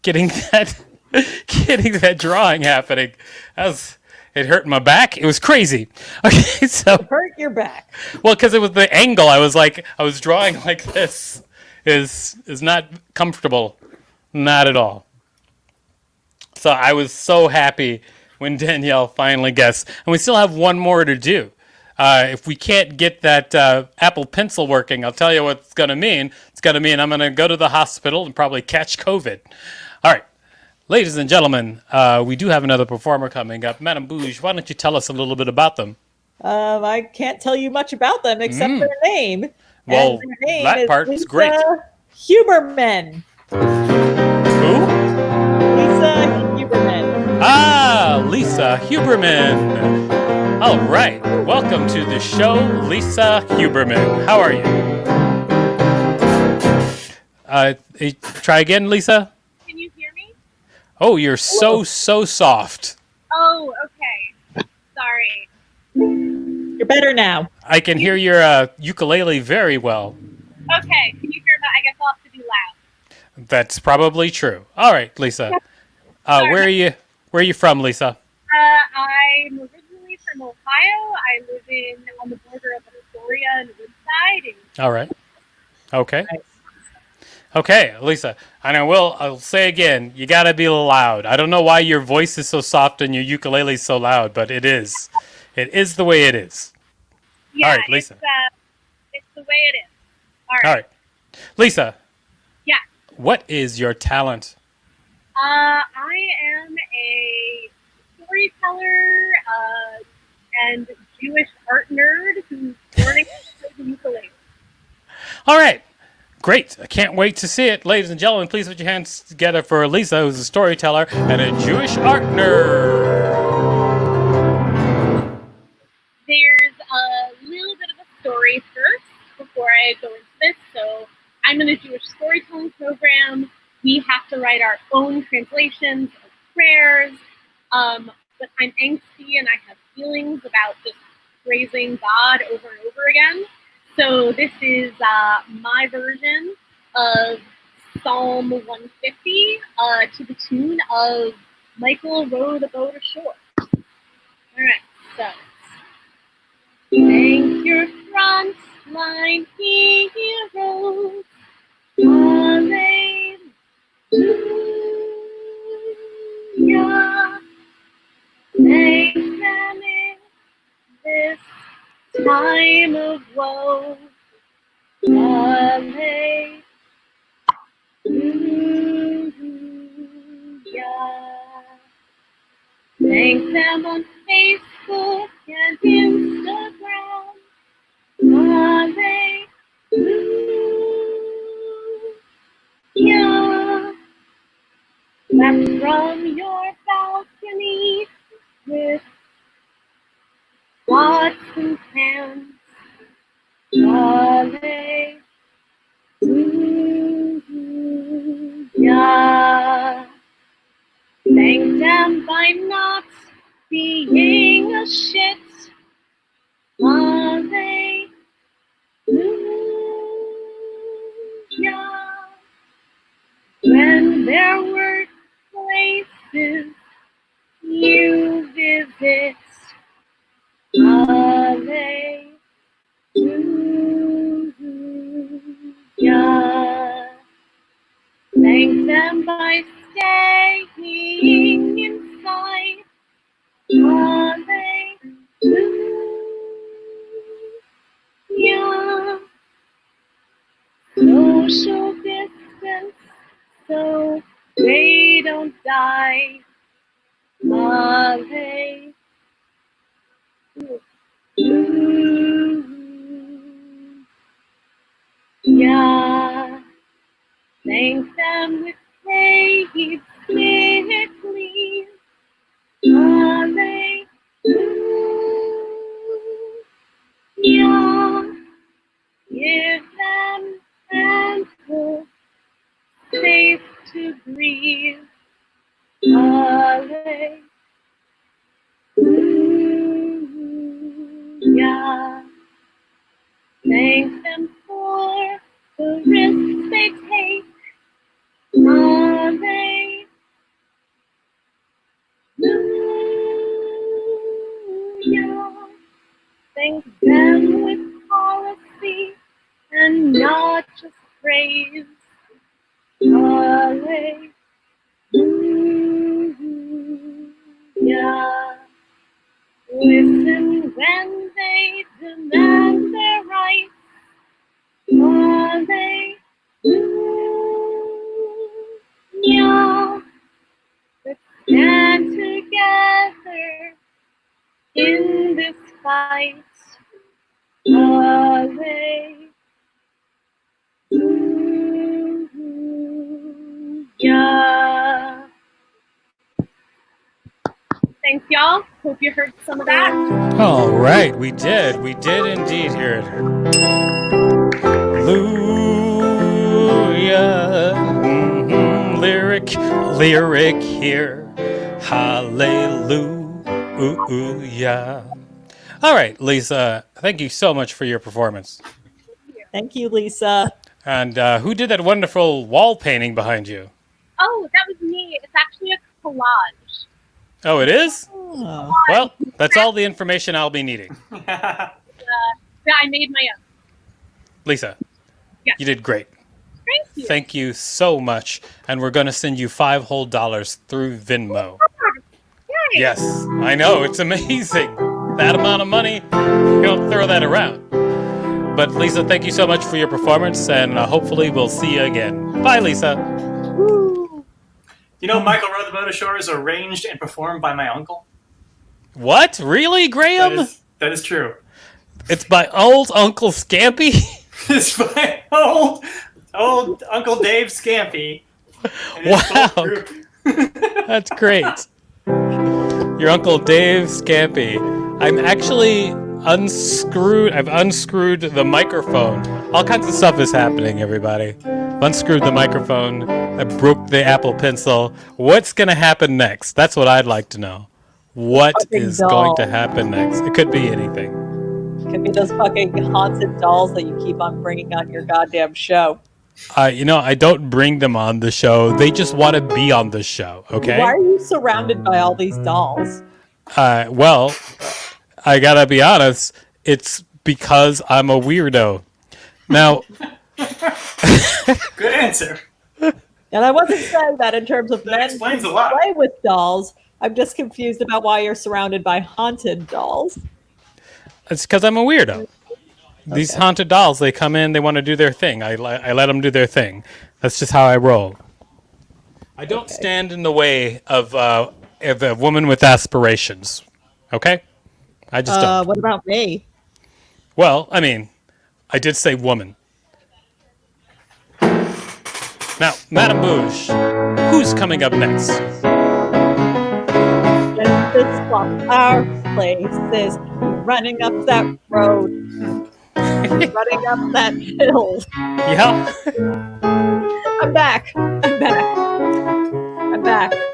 Getting that drawing happening. It hurt my back. It was crazy. Okay, so It hurt your back. well, because it was the angle. I was drawing like this. Is not comfortable, not at all. So I was so happy when Danielle finally guessed, and we still have one more to do. If we can't get that Apple Pencil working, I'll tell you what it's going to mean. It's going to mean I'm going to go to the hospital and probably catch COVID. All right. Ladies and gentlemen, we do have another performer coming up. Madame Bouge, why don't you tell us a little bit about them? I can't tell you much about them except their name. Well, And their name that is part is Lisa great. Huberman. Who? Lisa Huberman. Ah, Lisa Huberman. All right. Welcome to the show, Lisa Huberman. How are you? Try again, Lisa. Can you hear me? Oh, you're so soft. Oh, okay. Sorry. You're better now. I can hear your ukulele very well. Okay, can you hear that? I guess I'll have to be loud. That's probably true. All right, Lisa. Where are you from, Lisa? I'm originally from Ohio. I live on the border of Astoria and Woodside. All right. Okay. Okay, Lisa. And I'll say again, you got to be loud. I don't know why your voice is so soft and your ukulele is so loud, but it is. It is the way it is. Yeah, all right, Lisa. It's the way it is. All right. Lisa. Yeah. What is your talent? I am a storyteller and Jewish art nerd who's learning to play the ukulele. All right. Great. I can't wait to see it. Ladies and gentlemen, please put your hands together for Lisa, who's a storyteller and a Jewish art nerd. There's a little bit of a story first before I go into this. So I'm in a Jewish storytelling program. We have to write our own translations of prayers. But I'm angsty and I have feelings about just praising God over and over again. So this is my version of Psalm 150 to the tune of Michael rowed a boat ashore. All right, so thank your frontline heroes. Hallelujah. Thank them in this time of woe. Hallelujah. Thank them on Facebook and Instagram. Hallelujah. Clap from your balcony with pots and pans. Hallelujah. Thank them by not being a shit. Hallelujah. When their workplaces you visit. Hallelujah. Thank them by staying inside. Hallelujah. Social distance so they don't die. Hallelujah. Thank them with paid sick leave. Hallelujah. Give them ample space to breathe. Hallelujah. Thank them for the risks they take. Hallelujah. Thank them with policy and not just praise. Hallelujah. Listen when they demand their rights. Hallelujah. Let's stand together in this fight. Hallelujah. Thanks, y'all. Hope you heard some of that. All right, we did. We did indeed hear it. Hallelujah. Lyric here. Hallelujah. All right, Lisa, thank you so much for your performance. Thank you, Lisa. And who did that wonderful wall painting behind you? Oh, that was me. It's actually a collage. Oh, it is? Oh. Well, that's all the information I'll be needing. That I made my own. Lisa, Yes. you did great. Thank you. Thank you so much. And we're going to send you $5 whole through Venmo. Yay. Yes, I know. It's amazing. That amount of money, you don't throw that around. But Lisa, thank you so much for your performance, and hopefully we'll see you again. Bye, Lisa. You know, Michael Row the Boat Ashore is arranged and performed by my uncle. What? Really, Graham? That is true. It's by old Uncle Scampy? It's by old Uncle Dave Scampy. And his Wow. folk group. That's great. Your Uncle Dave Scampy. I'm actually unscrewed. I've unscrewed the microphone. All kinds of stuff is happening, everybody. I've unscrewed the microphone. I broke the Apple Pencil. What's going to happen next? That's what I'd like to know. What Fucking is doll. going to happen next? It could be anything. Could be those fucking haunted dolls that you keep on bringing on your goddamn show. I don't bring them on the show. They just want to be on the show, okay? Why are you surrounded by all these dolls? Well, I gotta be honest. It's because I'm a weirdo. Now, Good answer. And I wasn't saying that in terms of That men explains who a lot. play with dolls. I'm just confused about why you're surrounded by haunted dolls. it's because I'm a weirdo. These haunted dolls, they come in, they want to do their thing. I let them do their thing. That's just how I roll. I don't stand in the way of a woman with aspirations. Okay? I just don't. What about me? Well, I mean, I did say woman. Now, Madame Bouge, who's coming up next? Let's just swap our places. Running up that road. Running up that hill. Yeah? I'm back.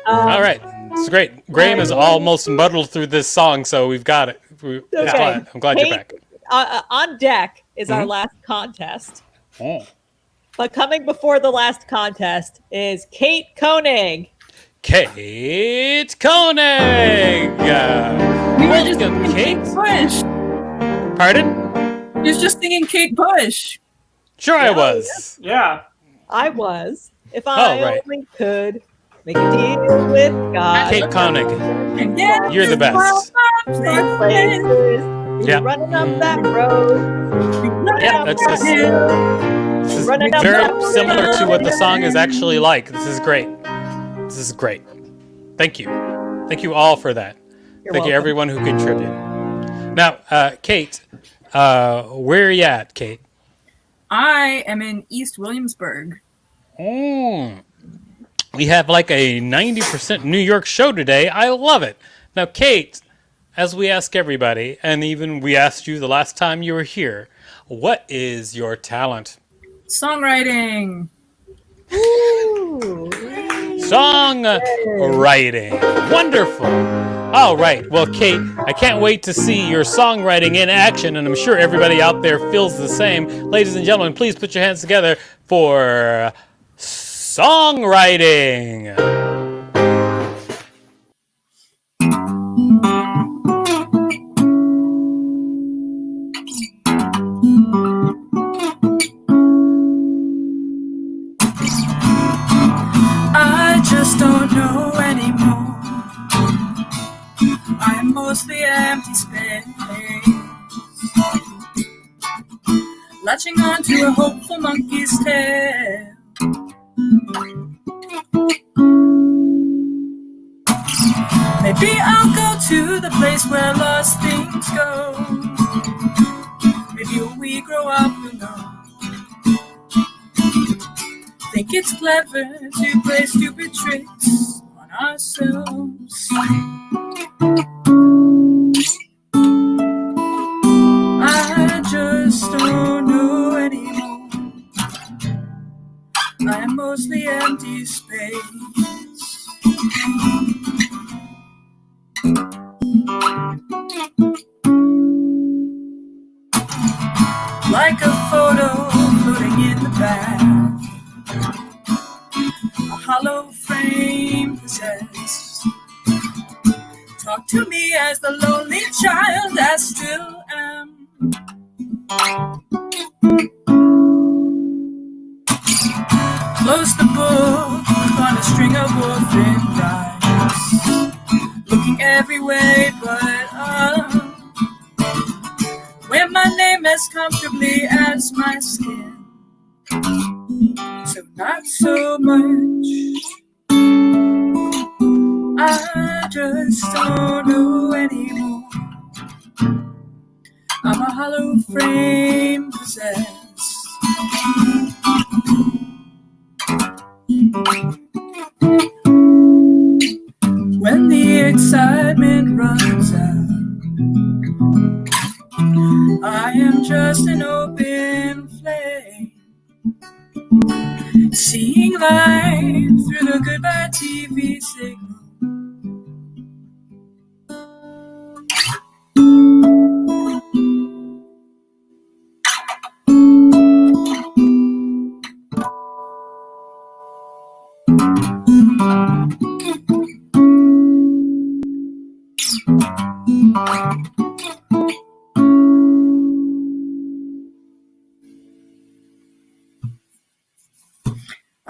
All right. It's great. Graham is almost muddled through this song, so we've got it. Okay. I'm glad you're back. On deck is our Mhm. last contest. Oh. But coming before the last contest is Kate Koenig. Kate Koenig! Welcome, Kate. Bush. Pardon? He was just singing Kate Bush. Sure I was. Yeah. I was. If I right. only could make a deal with God. Kate Koenig. Yeah, You're the best. Places. Yeah. Running up that road. Yeah, that's that hill. This is Running up very that similar to what the hill. song is actually like. This is great. This is great. Thank you. Thank you all for that. You're Thank you welcome. everyone who contributed. Now, Kate, where are you at, Kate? I am in East Williamsburg. We have like a 90% New York show today. I love it. Now, Kate, as we ask everybody, and even we asked you the last time you were here, what is your talent? Songwriting. Ooh. Songwriting. Wonderful. All right. Well, Kate, I can't wait to see your songwriting in action, and I'm sure everybody out there feels the same. Ladies and gentlemen, please put your hands together for songwriting. I just don't know anymore. I'm mostly empty space, latching onto a hopeful monkey's tail. Maybe I'll go to the place where lost things go. Maybe when we grow up we'll know. Think it's clever to play stupid tricks on ourselves. I just don't know anymore. I am mostly empty space. like a photo floating in the bath. A hollow frame possessed. Talk to me as the lonely child I still am. Close the book on a string of orphan rhymes, looking every way but up, where my name as comfortably as my skin. So not so much. I just don't know anymore. I'm a hollow frame possessed. When the excitement runs out, I am just an open flame, seeing light through the goodbye TV signal.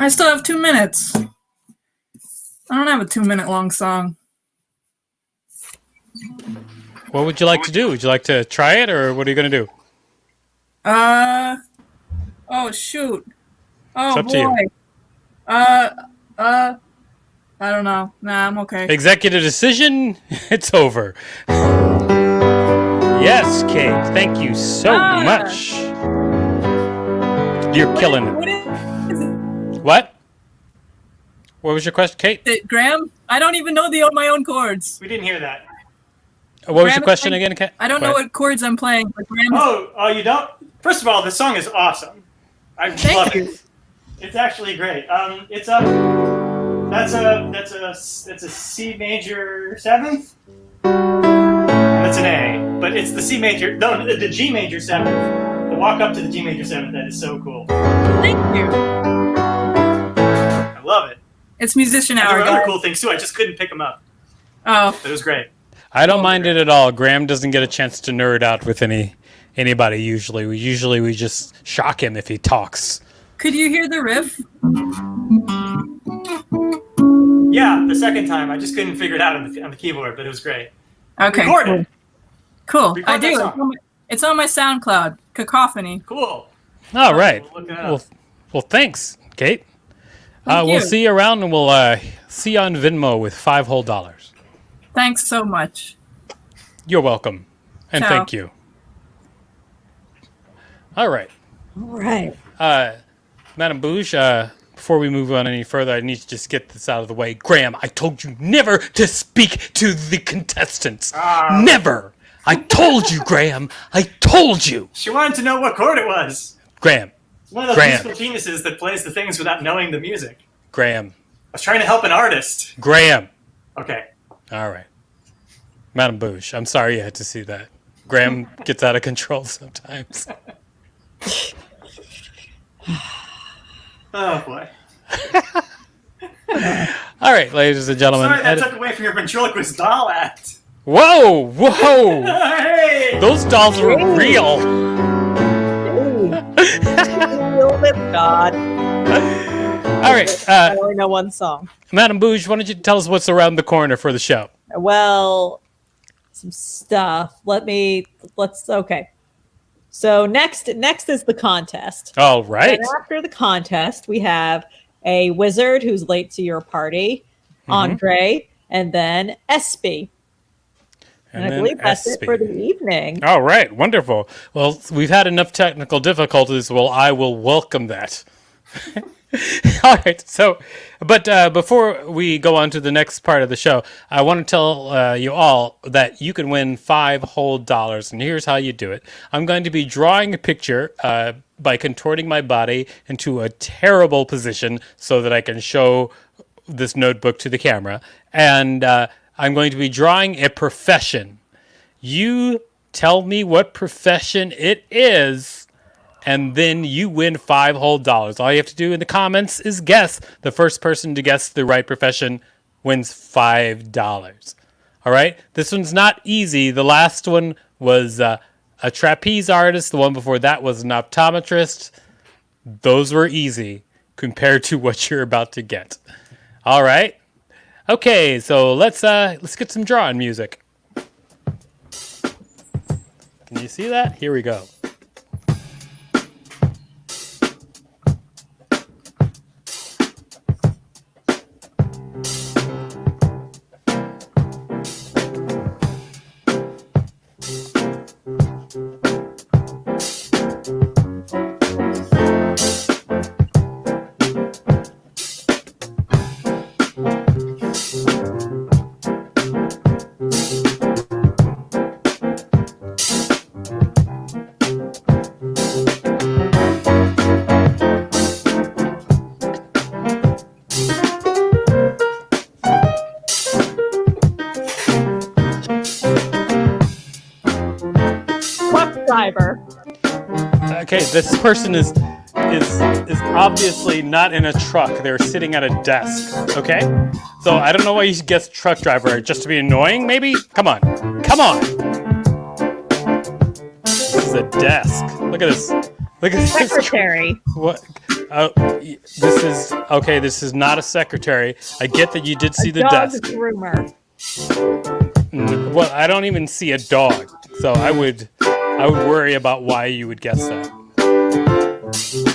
I still have 2 minutes. I don't have a 2-minute long song. What would you like to do? Would you like to try it, or what are you going to do? Oh shoot. Oh It's up boy. to you. I don't know. Nah, I'm okay. Executive decision. It's over. Yes, Kate. Thank you so much. You're killing it. What is What? What was your question, Kate? it, Graham? I don't even know my own chords. We didn't hear that. What was Graham your is question playing- again, Kate? I don't know what chords I'm playing, but Graham is... Oh, you don't? First of all, the song is awesome. I Thank love you. it. It's actually great. It's a that's a C major 7th. That's an A, but it's the C major. No, the G major 7th. The walk up to the G major 7th. That is so cool. Thank you. I love it. It's musician And hour, there were other guys. cool things too. I just couldn't pick them up. Oh, It was great. I don't mind it at all. Graham doesn't get a chance to nerd out with anybody usually. We just shock him if he talks. could you hear the riff? Yeah, the second time I just couldn't figure it out on the keyboard, but it was great. Okay. Recorded. Cool. Record I that do. song. It's on my SoundCloud. Cacophony. Cool. All right. We'll look it up. Well, thanks, Kate. Thank We'll you. see you around, and we'll see you on Venmo with $5 whole. Thanks so much. You're welcome, and Ciao. thank you. All right. All right. Madam Bouge, before we move on any further, I need to just get this out of the way. Graham, I told you never to speak to the contestants. Never. I told you, Graham. I told you. She wanted to know what chord it was. Graham. It's one of those Graham. musical geniuses that plays the things without knowing the music. Graham. I was trying to help an artist. Graham. Okay. All right. Madam Bouge, I'm sorry you had to see that. Graham gets out of control sometimes. Oh boy. All right, ladies and gentlemen. Sorry that took away from your ventriloquist doll act. Whoa! Hey! Those dolls were real. God. All right, I only know one song. Madam Bouge, why don't you tell us what's around the corner for the show? Well, some stuff. Okay. So next is the contest. All right. And after the contest, we have a wizard who's late to your party, Andre, and then Espy. And I then believe that's it Espy. for the evening. All right, wonderful. Well, we've had enough technical difficulties. Well, I will welcome that. All right. So, but before we go on to the next part of the show, I want to tell you all that you can win $5 whole, and here's how you do it. I'm going to be drawing a picture by contorting my body into a terrible position so that I can show this notebook to the camera, and I'm going to be drawing a profession. You tell me what profession it is, and then you win $5 whole. All you have to do in the comments is guess. The first person to guess the right profession wins $5. All right? This one's not easy. The last one was a trapeze artist. The one before that was an optometrist. Those were easy compared to what you're about to get. All right? Okay, so let's get some drawing music. Can you see that? Here we go. Driver. Okay, this person is obviously not in a truck. They're sitting at a desk. Okay, so I don't know why you guessed truck driver, just to be annoying, maybe. Come on. This is a desk. Look at this. Look at this. Secretary. What? This is okay. This is not a secretary. I get that you did see the desk. Groomer. Well, I don't even see a dog, so I would worry about why you would guess that.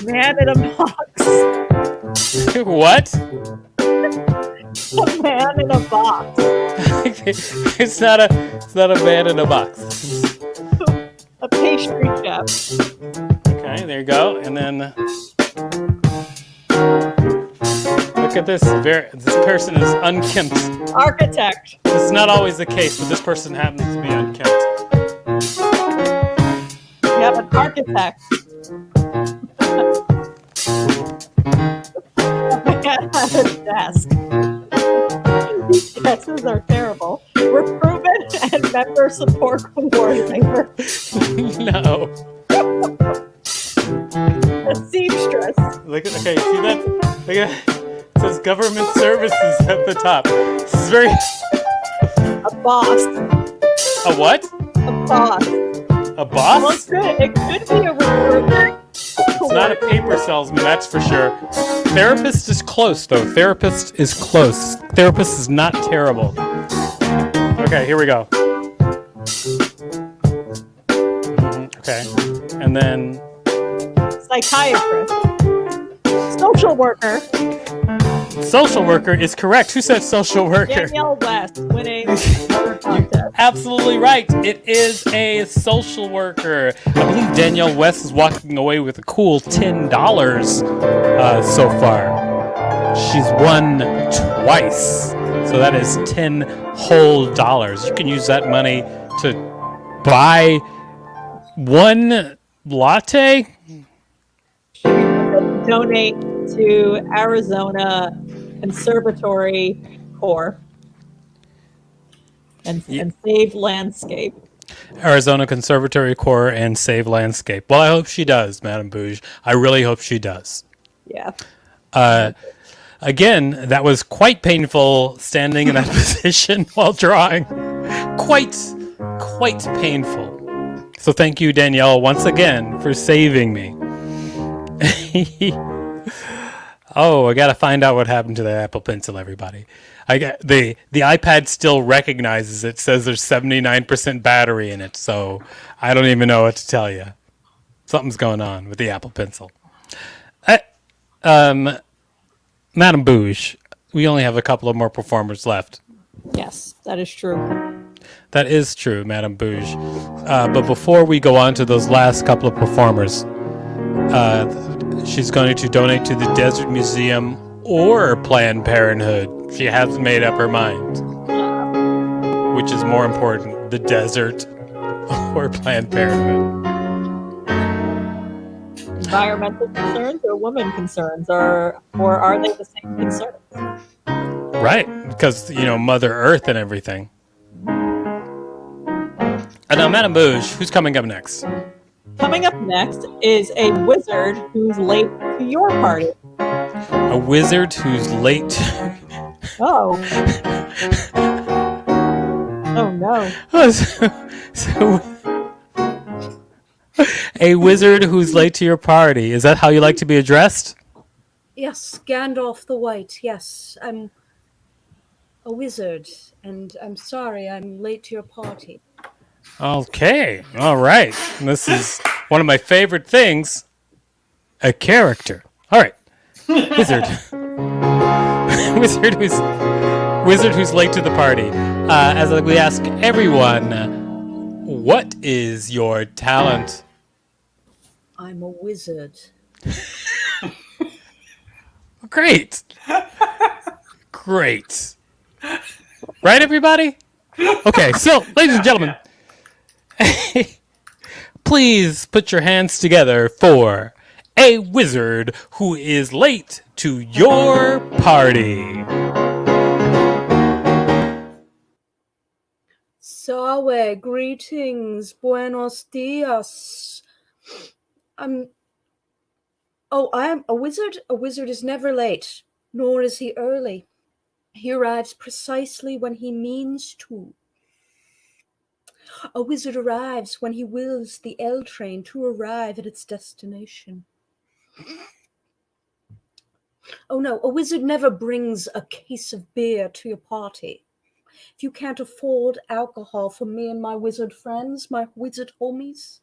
Man in a box. What? A man in a box. It's not a man in a box. A pastry chef. Okay, there you go. And then look at this. This person is unkempt. Architect. This is not always the case, but this person happens to be unkempt. We have an architect. At a desk. These guesses are terrible. Recruitment and member support coordinator. No. A seamstress. Okay, see that? Look at it. It says government services at the top. This is very. A boss. A what? A boss. A boss? Well, it could be a recruiter. It's not a paper salesman, that's for sure. Therapist is close, though. Therapist is close. Therapist is not terrible. Okay, here we go. Okay, and then Psychiatrist. Social worker. social worker is correct. Who said social worker? Danielle West winning another contest. Absolutely right. It is a social worker. I believe Danielle West is walking away with a cool $10 so far. She's won twice. So that is $10 whole. You can use that money to buy one latte. Donate to Arizona Conservatory Corps and save landscape. Arizona Conservatory Corps and save landscape. Well, I hope she does, Madame Bouge. I really hope she does. Yeah. Again, that was quite painful standing in that position while drawing. Quite painful. So thank you, Danielle, once again for saving me. Oh, I gotta find out what happened to the Apple Pencil, everybody. I got the iPad still recognizes it, says there's 79% battery in it, so I don't even know what to tell you. Something's going on with the Apple Pencil. Madame Bouge, we only have a couple of more performers left. Yes, that is true. That is true, Madame Bouge. But before we go on to those last couple of performers, she's going to donate to the Desert Museum or Planned Parenthood. She hasn't made up her mind. Which is more important, the desert or Planned Parenthood? Environmental concerns or women concerns, or are they the same concerns? Right, because, Mother Earth and everything. Now, Madame Bouge, who's coming up next? Coming up next is a wizard who's late to your party. A wizard who's late. Oh. Oh no. so a wizard who's late to your party. Is that how you like to be addressed? Yes, Gandalf the White. Yes, I'm a wizard, and I'm sorry I'm late to your party. Okay. All right. This is one of my favorite things. A character. All right. Wizard. Wizard who's late to the party. As we ask everyone, what is your talent? I'm a wizard. Great. Great. Right, everybody? Okay, so, ladies and gentlemen, please put your hands together for a wizard who is late to your party. Sawe, greetings, buenos dias. I am a wizard. A wizard is never late, nor is he early. He arrives precisely when he means to. A wizard arrives when he wills the L train to arrive at its destination. Oh no, a wizard never brings a case of beer to your party. If you can't afford alcohol for me and my wizard friends, my wizard homies,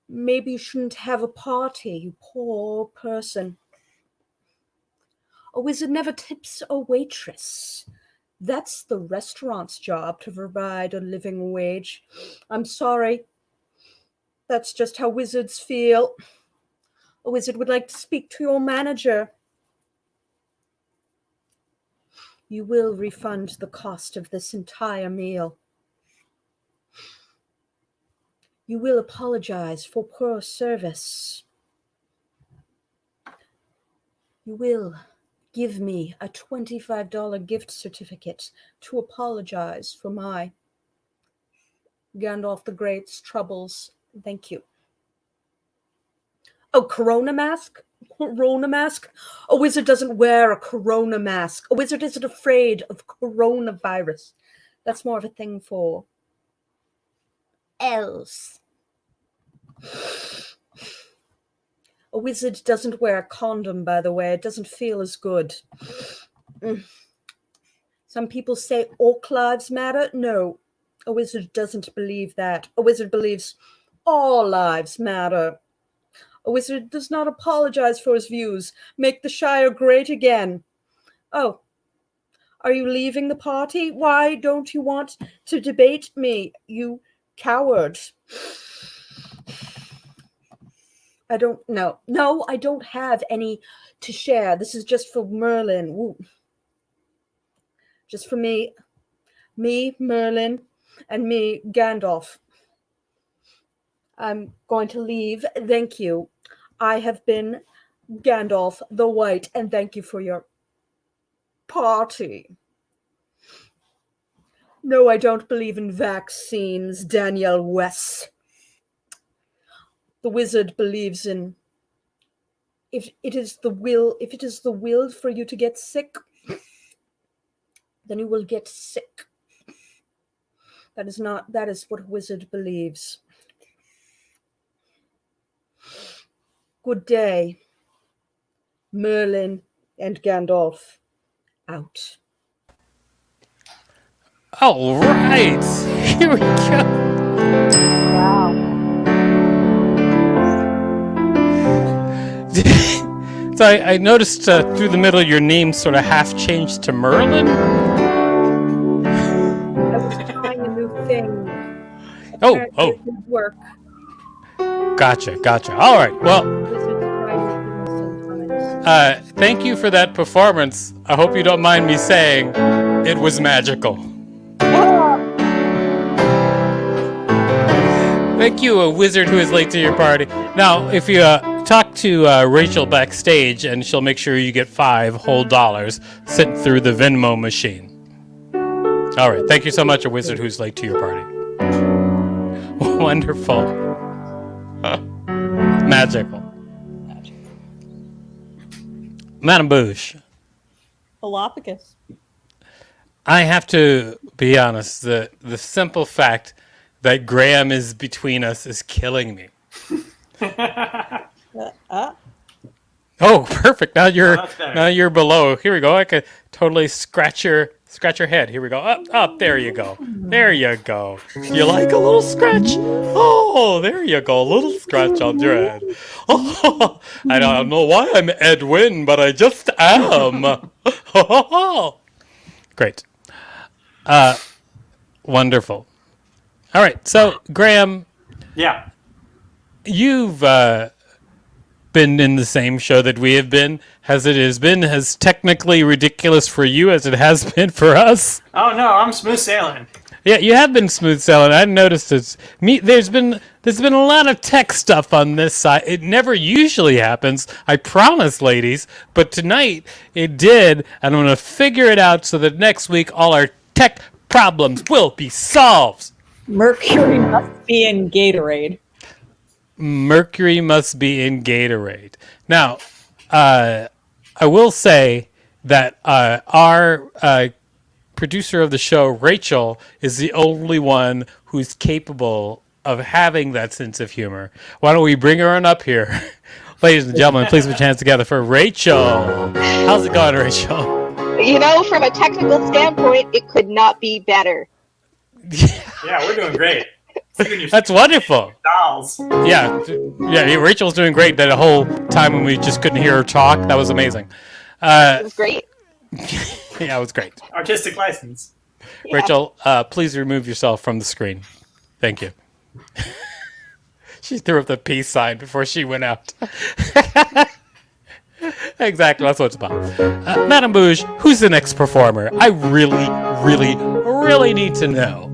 maybe you shouldn't have a party, you poor person. A wizard never tips a waitress. That's the restaurant's job to provide a living wage. I'm sorry. That's just how wizards feel. A wizard would like to speak to your manager. You will refund the cost of this entire meal. You will apologize for poor service. You will give me a $25 gift certificate to apologize for my Gandalf the Great's troubles. Thank you. Oh, Corona mask? Corona mask? A wizard doesn't wear a Corona mask. A wizard isn't afraid of coronavirus. That's more of a thing for elves. A wizard doesn't wear a condom, by the way. It doesn't feel as good. Some people say orc lives matter. No, a wizard doesn't believe that. A wizard believes all lives matter. A wizard does not apologize for his views. Make the Shire great again. Oh, are you leaving the party? Why don't you want to debate me, you coward? I don't know. No, I don't have any to share. This is just for Merlin. Ooh. Just for me, Merlin, and me, Gandalf. I'm going to leave. Thank you. I have been Gandalf the White, and thank you for your party. No, I don't believe in vaccines, Danielle West. The wizard believes in if it is the will for you to get sick, then you will get sick. That is what a wizard believes. Good day, Merlin and Gandalf. Out. All right. Here we go. Wow. So I noticed through the middle your name sort of half changed to Merlin. I was trying a new thing. Apparently it didn't work. Gotcha. All right. Well, Wizards try new things sometimes. thank you for that performance. I hope you don't mind me saying it was magical. Thank you, a wizard who is late to your party. Now, if you talk to Rachel backstage, and she'll make sure you get $5 whole sent through the Venmo machine. All right. Thank you so much, a wizard who's late to your party. Wonderful. Magical. Madame Bouche. Galapagos. I have to be honest. The simple fact that Graham is between us is killing me. Oh, perfect. Now you're below. Here we go. I could totally scratch your head. Here we go. Up. There you go. There you go. You like a little scratch? Oh, there you go. A little scratch on your head. Oh, I don't know why I'm Edwin, but I just am. Great. Wonderful. All right. So, Graham. Yeah. You've been in the same show that we have been, as technically ridiculous for you as it has been for us. Oh no, I'm smooth sailing. Yeah, you have been smooth sailing. I noticed it's me. There's been a lot of tech stuff on this side. It never usually happens, I promise, ladies. But tonight it did, and I'm gonna figure it out so that next week all our tech problems will be solved. Mercury must be in Gatorade. Mercury must be in Gatorade. Now, I will say that our producer of the show, Rachel, is the only one who's capable of having that sense of humor. Why don't we bring her on up here? Ladies and gentlemen, please put your hands together for Rachel. How's it going, Rachel? You know, from a technical standpoint, it could not be better. Yeah, we're doing great. That's wonderful. Dolls. Yeah, Rachel's doing great. That whole time when we just couldn't hear her talk, that was amazing. It was great. Yeah, it was great. Artistic license. Yeah. Rachel, please remove yourself from the screen. Thank you. She threw up the peace sign before she went out. Exactly, that's what it's about. Madame Bouge, who's the next performer? I really, really, really need to know.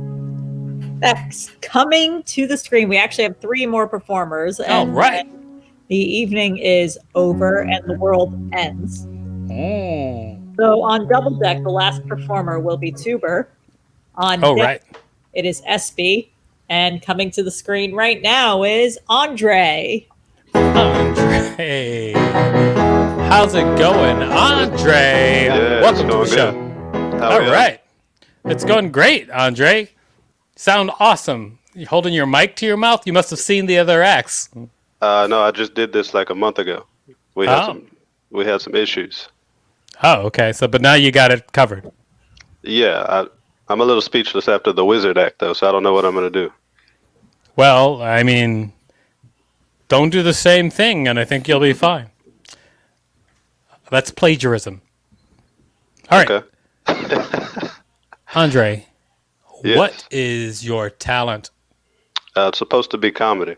Next, coming to the screen, we actually have 3 more performers. All right. The evening is over and the world ends. Oh. So on Double Deck, the last performer will be Tuber. On Oh, Deck, right. it is SB. And coming to the screen right now is Andre. Andre. How's it going, Andre? Yeah, Welcome to the it's show. going good. How All are you? right. It's going great, Andre. Sound awesome. You holding your mic to your mouth? You must have seen the other acts. No, I just did this like a month ago. We had some issues. Oh, okay. But now you got it covered. Yeah, I'm a little speechless after the Wizard Act though, so I don't know what I'm gonna do. Well, I mean, don't do the same thing, and I think you'll be fine. That's plagiarism. All right. Okay. Andre, Yes. what is your talent? It's supposed to be comedy.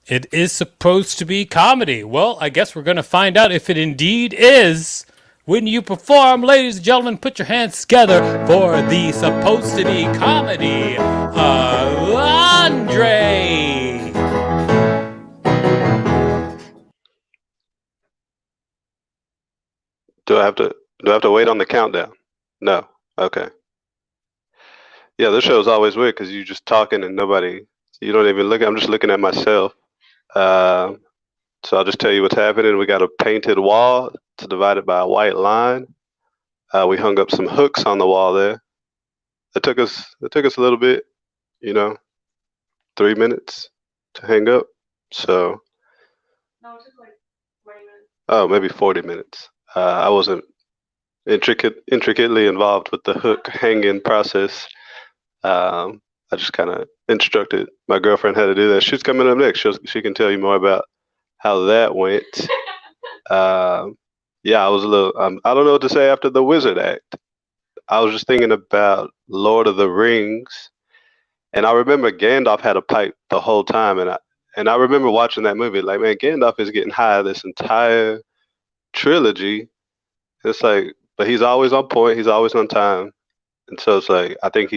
It is supposed to be comedy. Well, I guess we're going to find out if it indeed is. When you perform, ladies and gentlemen, put your hands together for the supposed to be comedy of Andre. Do I have to wait on the countdown? No. Okay. Yeah, this show is always weird because you're just talking and you don't even look. I'm just looking at myself. So I'll just tell you what's happening. We got a painted wall. It's divided by a white line. We hung up some hooks on the wall there. It took us a little bit, 3 minutes to hang up. So. No, it took like 20 minutes. Oh, maybe 40 minutes. I wasn't intricately involved with the hook hanging process. I just kind of instructed my girlfriend how to do that. She's coming up next. She can tell you more about how that went. Yeah, I was a little. I don't know what to say after the Wizard Act. I was just thinking about Lord of the Rings, and I remember Gandalf had a pipe the whole time, and I remember watching that movie. Like, man, Gandalf is getting high this entire trilogy. It's like, but he's always on point. He's always on time, and so it's like I think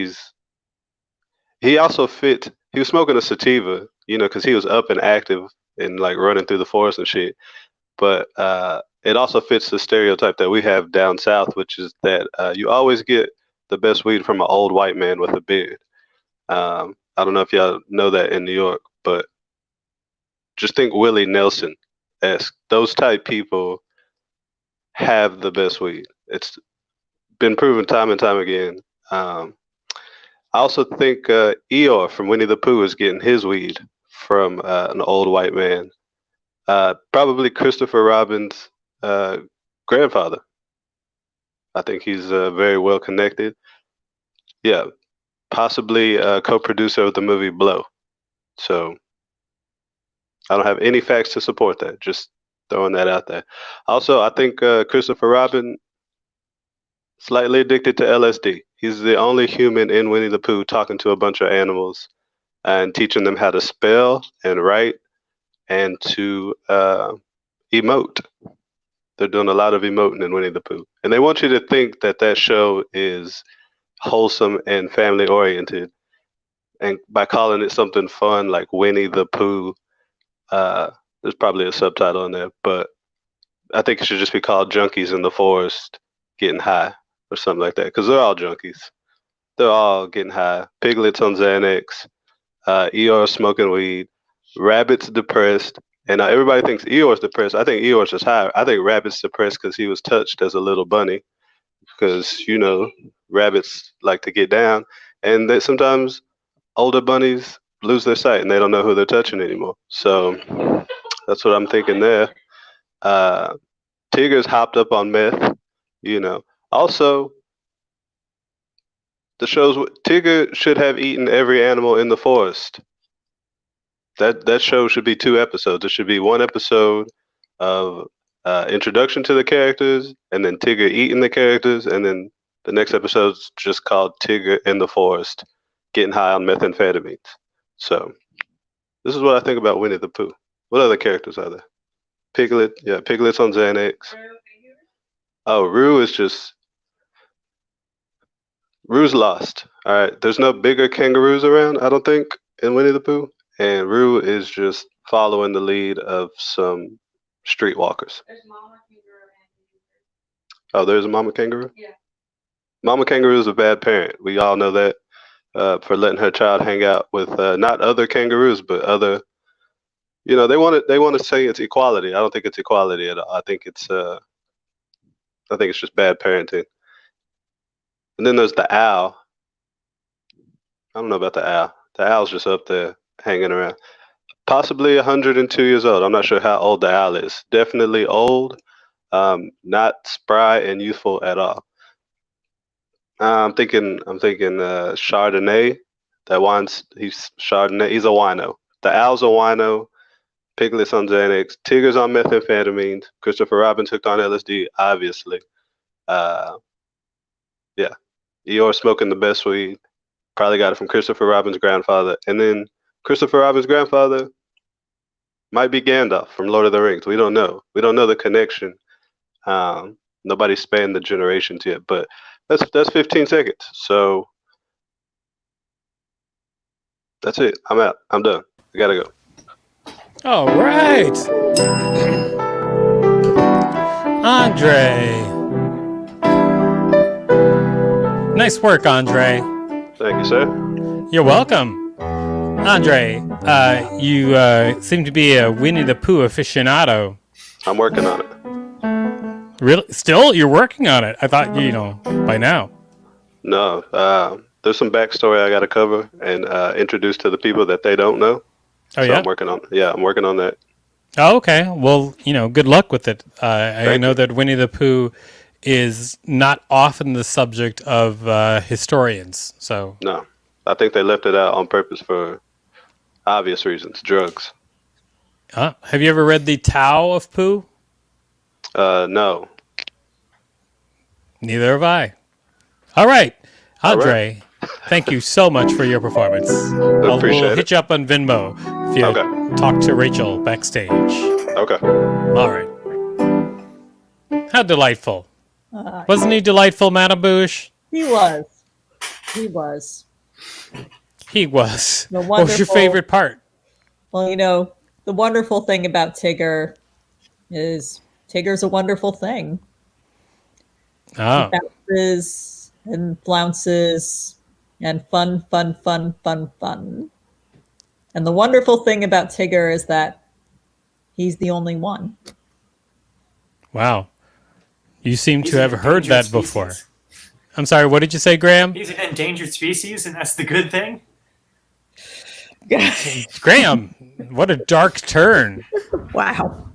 he also fit. He was smoking a sativa, because he was up and active and like running through the forest and shit. But it also fits the stereotype that we have down south, which is that you always get the best weed from an old white man with a beard. I don't know if y'all know that in New York, but just think Willie Nelson-esque. Those type people have the best weed. It's been proven time and time again. I also think Eeyore from Winnie the Pooh is getting his weed from an old white man. Probably Christopher Robin's grandfather. I think he's very well connected. Yeah, possibly a co-producer of the movie Blow. So I don't have any facts to support that. Just throwing that out there. Also, I think Christopher Robin slightly addicted to LSD. He's the only human in Winnie the Pooh talking to a bunch of animals and teaching them how to spell and write and to emote. They're doing a lot of emoting in Winnie the Pooh. And they want you to think that that show is wholesome and family oriented. And by calling it something fun like Winnie the Pooh, there's probably a subtitle in there, but I think it should just be called Junkies in the Forest Getting High or something like that, because they're all junkies. They're all getting high. Piglet's on Xanax, Eeyore smoking weed, Rabbit's depressed, and everybody thinks Eeyore's depressed. I think Eeyore's just high. I think Rabbit's depressed because he was touched as a little bunny, because, you know, rabbits like to get down, and that sometimes older bunnies lose their sight and they don't know who they're touching anymore. So that's what I'm thinking there. Tigger's hopped up on meth, you know. Also, the shows Tigger should have eaten every animal in the forest. That show should be 2 episodes. It should be 1 episode of introduction to the characters, and then Tigger eating the characters, and then the next episode's just called Tigger in the Forest, getting high on methamphetamines. So this is what I think about Winnie the Pooh. What other characters are there? Piglet, yeah, Piglet's on Xanax. Oh, Rue's lost. All right, there's no bigger kangaroos around, I don't think, in Winnie the Pooh, and Rue is just following the lead of some streetwalkers. Oh, there's a mama kangaroo? Yeah. Mama kangaroo is a bad parent. We all know that, for letting her child hang out with not other kangaroos, but other. You know, they want to say it's equality. I don't think it's equality at all. I think it's just bad parenting. And then there's the owl. I don't know about the owl. The owl's just up there hanging around. Possibly 102 years old. I'm not sure how old the owl is. Definitely old. Not spry and youthful at all. I'm thinking Chardonnay. He's Chardonnay. He's a wino. The owl's a wino. Piglet's on Xanax. Tigger's on methamphetamines. Christopher Robin hooked on LSD, obviously. Yeah. Eeyore smoking the best weed. Probably got it from Christopher Robin's grandfather. And then Christopher Robin's grandfather might be Gandalf from Lord of the Rings. We don't know. We don't know the connection. Nobody's spanned the generations yet, but that's 15 seconds. So that's it. I'm out. I'm done. I gotta go. All right. Andre. Nice work, Andre. Thank you, sir. You're welcome. Andre, you seem to be a Winnie the Pooh aficionado. I'm working on it. Really? Still? You're working on it? I thought, by now. No. There's some backstory I got to cover and introduce to the people that they don't know. Oh, so yeah? I'm working on that. Oh, okay. Well, good luck with it. I know that Winnie the Pooh is not often the subject of historians. So no, I think they left it out on purpose for obvious reasons. Drugs. Have you ever read the Tao of Pooh? No. Neither have I. All right, Andre. Thank you so much for your performance. We'll hit you up on Venmo if you talk to Rachel backstage. Okay. All right. How delightful. Wasn't he delightful, Madam Bush? He was. He was. He was. The what was your favorite part? Well, the wonderful thing about Tigger is Tigger's a wonderful thing. Oh. He bounces and flounces and fun. And the wonderful thing about Tigger is that He's the only one. Wow. You seem He's to an have heard endangered that before. species. I'm sorry, what did you say, Graham? He's an endangered species, and that's the good thing. Graham, what a dark turn. Wow.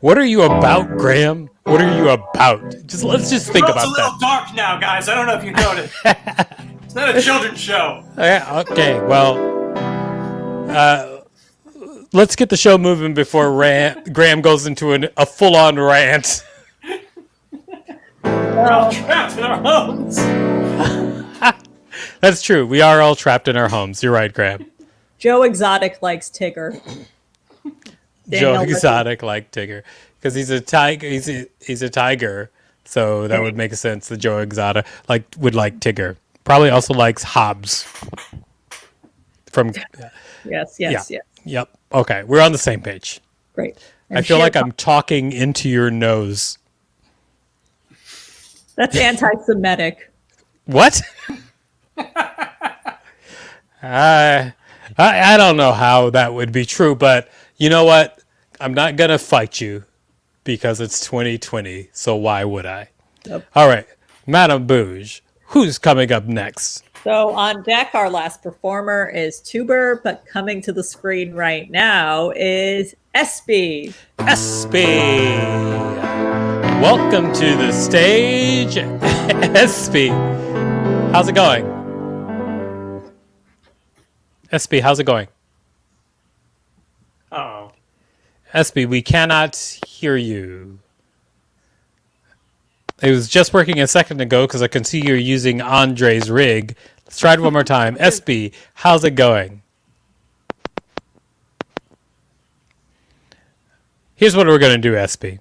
What are you about, Graham? What are you about? Let's just think It's a about little that. dark now, guys. I don't know if you noticed. It's not a children's show. Okay, well, let's get the show moving before Graham goes into a full-on rant. We're all trapped in our homes. That's true. We are all trapped in our homes. You're right, Graham. Joe Exotic likes Tigger. Joe Exotic like Tigger because he's a tiger. He's a tiger, so that would make sense. That Joe Exotic would like Tigger. Probably also likes Hobbs. From Yes. Yep. Okay, we're on the same page. Great. I feel like I'm talking into your nose. That's anti-Semitic. What? I don't know how that would be true, but you know what? I'm not going to fight you because it's 2020, so why would I? Yep. All right, Madame Bouge, who's coming up next? So on deck, our last performer is Tuber, but coming to the screen right now is Espy. Espy. Welcome to the stage, Espy. How's it going? Espy, how's it going? Uh-oh. Espy, we cannot hear you. It was just working a second ago because I can see you're using Andre's rig. Let's try it one more time. Espy, how's it going? Here's what we're going to do, Espy.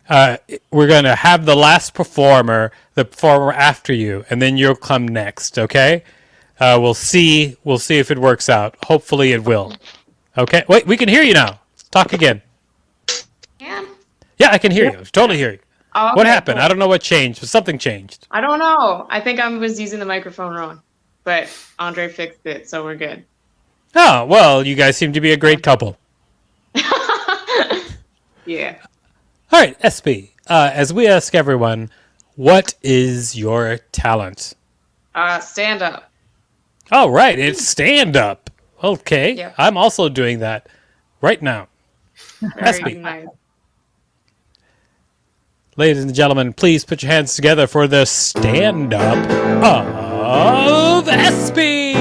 We're going to have the last performer, the performer after you, and then you'll come next, okay? We'll see if it works out. Hopefully it will. Okay? Wait, we can hear you now. Talk again. Yeah, I can hear you. Totally hear you. Oh, okay, what happened? cool. I don't know what changed, but something changed. I don't know. I think I was using the microphone wrong, but Andre fixed it, so we're good. Oh, well, you guys seem to be a great couple. Yeah. All right, Espy, as we ask everyone, what is your talent? Stand up. Oh, right, it's stand-up. Okay, Yep. I'm also doing that right now. Very Espy. nice. Ladies and gentlemen, please put your hands together for the stand-up of Espy.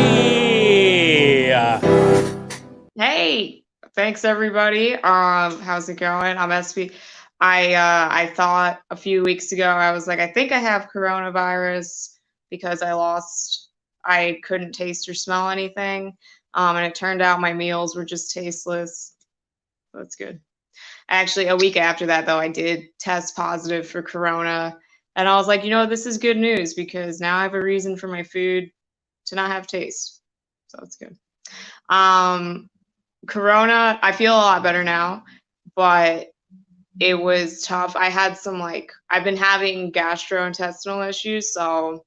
Hey, thanks everybody. How's it going? I'm Espy. I thought a few weeks ago, I was like, I think I have coronavirus because I couldn't taste or smell anything. And it turned out my meals were just tasteless. That's good. Actually, a week after that, though, I did test positive for corona. And I was like, this is good news because now I have a reason for my food to not have taste. So it's good. Corona, I feel a lot better now, but it was tough. I had I've been having gastrointestinal issues, so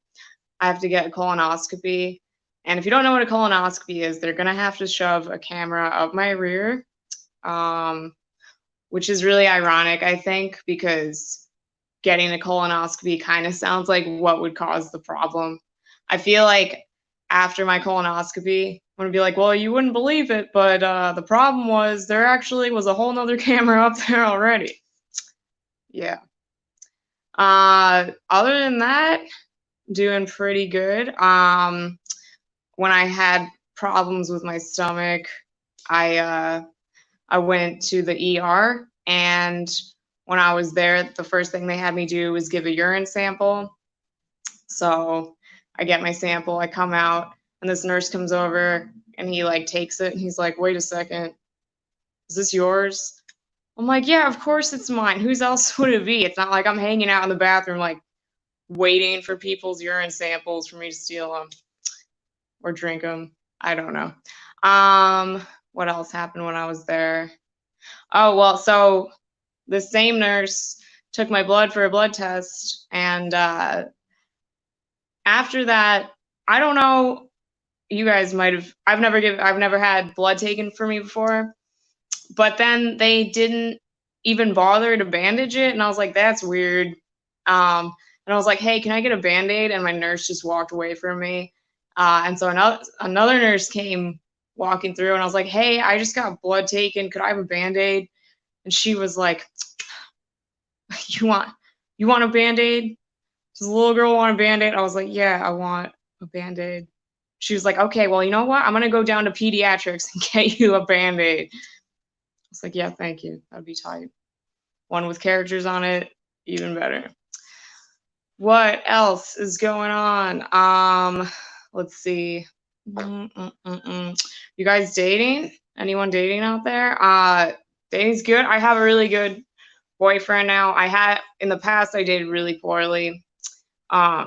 I have to get a colonoscopy. And if you don't know what a colonoscopy is, they're going to have to shove a camera up my rear, which is really ironic, I think, because getting a colonoscopy kind of sounds like what would cause the problem. I feel like after my colonoscopy, I'm going to be like, well, you wouldn't believe it, but the problem was there actually was a whole nother camera up there already. Yeah. Other than that, doing pretty good. When I had problems with my stomach, I went to the ER, and when I was there, the first thing they had me do was give a urine sample. So I get my sample, I come out, and this nurse comes over, and he takes it, and he's like, wait a second, is this yours? I'm like, yeah, of course it's mine. Whose else would it be? It's not like I'm hanging out in the bathroom, waiting for people's urine samples for me to steal them or drink them. I don't know. What else happened when I was there? Oh, well, so the same nurse took my blood for a blood test, and after that, I don't know, you guys might have, I've never had blood taken for me before, but then they didn't even bother to bandage it, and I was like, that's weird. And I was like, hey, can I get a Band-Aid? And my nurse just walked away from me. And so another nurse came walking through, and I was like, hey, I just got blood taken. Could I have a Band-Aid? And she was like, you want a Band-Aid? Does the little girl want a Band-Aid? I was like, yeah, I want a Band-Aid. She was like, okay, well, you know what? I'm going to go down to pediatrics and get you a Band-Aid. I was like, yeah, thank you. That'd be tight. One with characters on it, even better. What else is going on? Let's see. You guys dating? Anyone dating out there? Dating's good. I have a really good boyfriend now. In the past, I dated really poorly. At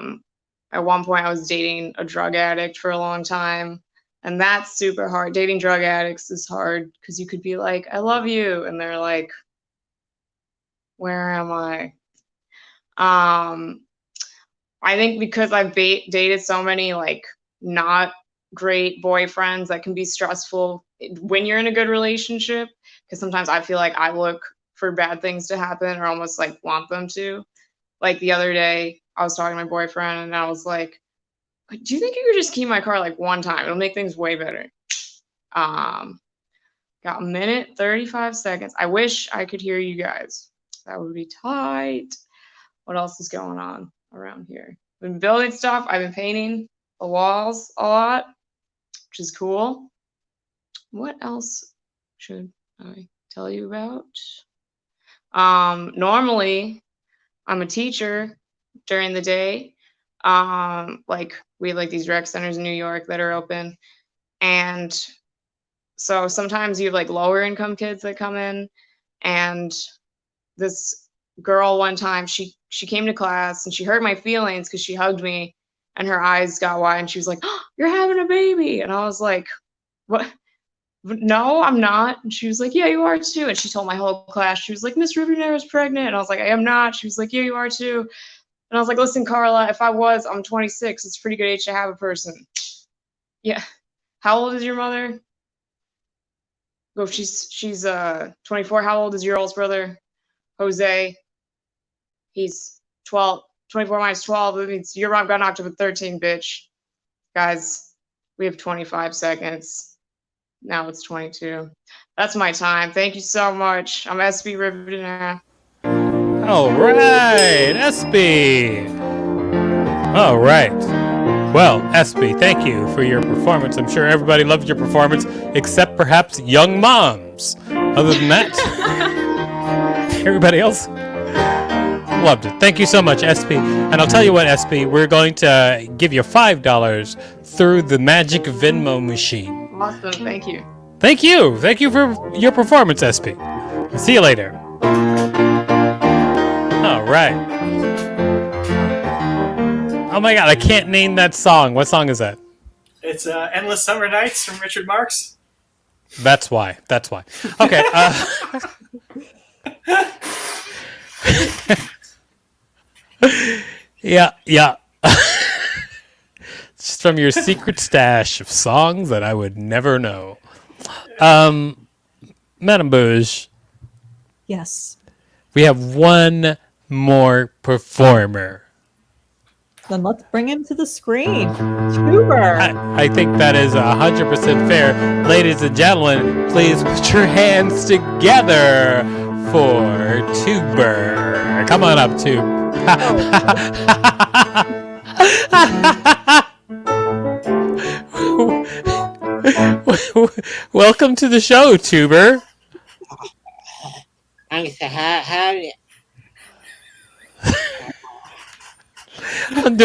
one point, I was dating a drug addict for a long time, and that's super hard. Dating drug addicts is hard because you could be like, I love you, and they're like, where am I? I think because I've dated so many like not great boyfriends, that can be stressful when you're in a good relationship, because sometimes I feel like I look for bad things to happen or almost like want them to. Like the other day, I was talking to my boyfriend and I was like, do you think you could just keep my car like one time? It'll make things way better. Got a minute, 35 seconds. I wish I could hear you guys. That would be tight. What else is going on around here? I've been building stuff. I've been painting the walls a lot, which is cool. What else should I tell you about? Normally, I'm a teacher during the day. Like we have like these rec centers in New York that are open, and so sometimes you have like lower income kids that come in, and this girl one time she came to class and she hurt my feelings because she hugged me and her eyes got wide and she was like, oh, you're having a baby. And I was like, what? No, I'm not. And she was like, yeah, you are too. And she told my whole class, she was like, Miss Riverdale is pregnant. And I was like, I am not. She was like, yeah, you are too. And I was like, listen, Carla, if I was, I'm 26. It's a pretty good age to have a person. Yeah. How old is your mother? Oh, she's 24. How old is your oldest brother? Jose. He's 12. 24 minus 12. That means your mom got knocked up at 13, bitch. Guys, we have 25 seconds. Now it's 22. That's my time. Thank you so much. I'm SB Riverdale. All right, SB. All right. Well, SB, thank you for your performance. I'm sure everybody loved your performance, except perhaps young moms. Other than that, everybody else loved it. Thank you so much, SB. And I'll tell you what, SB, we're going to give you $5 through the magic Venmo machine. Awesome. Thank you. Thank you. Thank you for your performance, SB. See you later. All right. Oh my God, I can't name that song. What song is that? It's Endless Summer Nights from Richard Marx. That's why. Okay. Yeah. It's from your secret stash of songs that I would never know. Madame Bouge. Yes. We have one more performer. Then let's bring him to the screen. Tuber. I think that is 100% fair. Ladies and gentlemen, please put your hands together for Tuber. Come on up, Tube. Welcome to the show, Tuber. Thanks for having me. I'm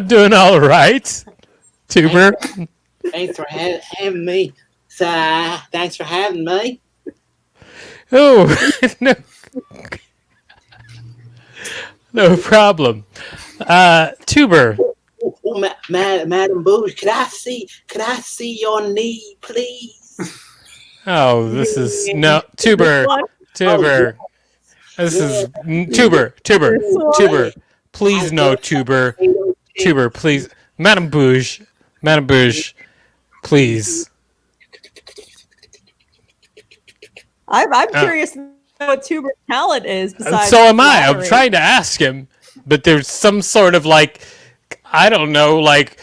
doing all right, Tuber. Thanks for having me. So, thanks for having me. Oh, no problem. Tuber. Oh, Madam Bouge, could I see your knee, please? Oh, this is no Tuber. This is Tuber. Please no, Tuber, please. Madame Bouge, please. I'm curious to know what Tuber's talent is besides. So am I. I'm flattery. trying to ask him, but there's some sort of like, I don't know, like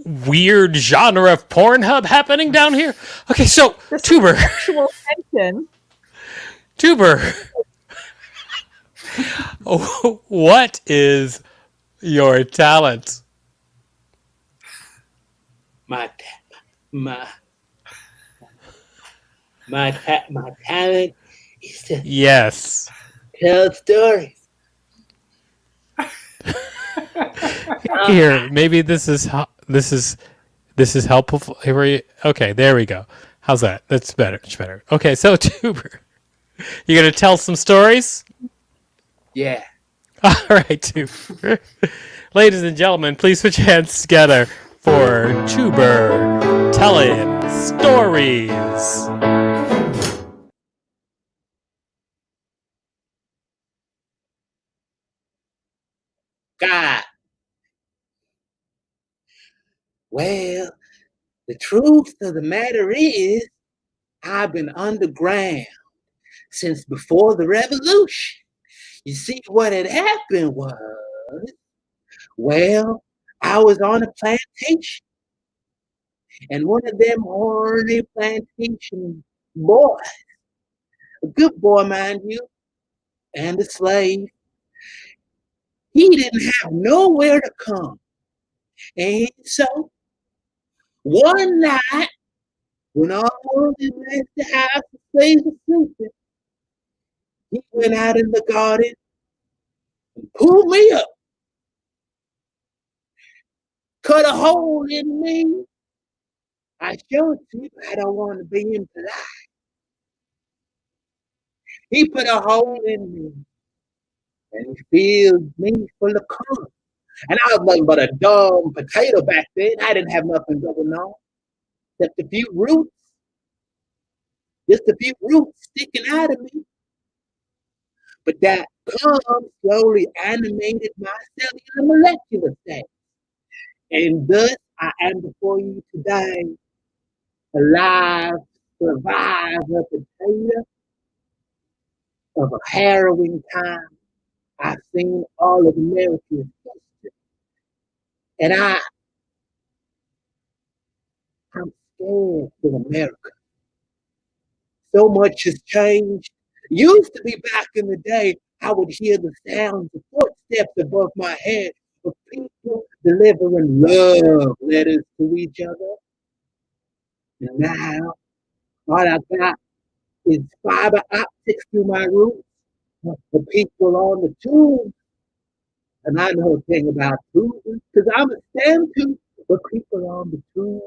weird genre of Pornhub happening down here. Okay, so Tuber, Sexual tension. Tuber, what is your talent? My talent is to Yes. tell stories. Here, maybe this is helpful. Okay, there we go. How's that? That's better. It's better. Okay, so Tuber, you gonna tell some stories? Yeah. All right, Tuber. Ladies and gentlemen, please put your hands together for Tuber telling stories. God. Well, the truth of the matter is, I've been underground since before the revolution. You see, what had happened was, well, I was on a plantation, and one of them horny plantation boys, a good boy, mind you, and a slave, he didn't have nowhere to come. And so, one night, when all the master house the slaves were sleeping, he went out in the garden and pulled me up, cut a hole in me. I showed you I don't want to be impolite. He put a hole in me and he filled me full of corn. And I was nothing but a dumb potato back then. I didn't have nothing going on. Just a few roots. Just a few roots sticking out of me. But that corn slowly animated my cellular molecular state. And thus I am before you today, alive, survive a potato of a harrowing time. I've seen all of America's history. And I'm scared for America. So much has changed. Used to be back in the day, I would hear the sounds of footsteps above my head of people delivering love letters to each other. And now, all I got is fiber optics through my roots. The people on the tube, and I know a thing about tubes, because I'm a STEM tube, but people on the tube,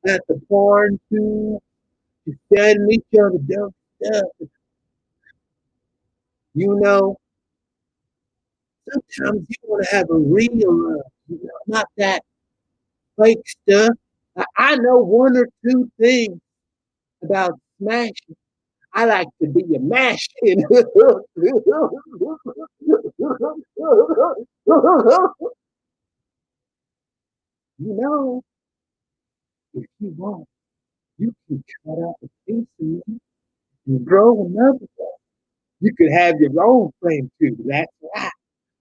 at the porn tube, just sending each other dumb stuff. You know, sometimes you want to have a real love, not that fake stuff. I know one or two things about smashing. I like to be a mashing. You know, if you want, you can cut out a piece of me and grow another one. You could have your own flame too. That's right.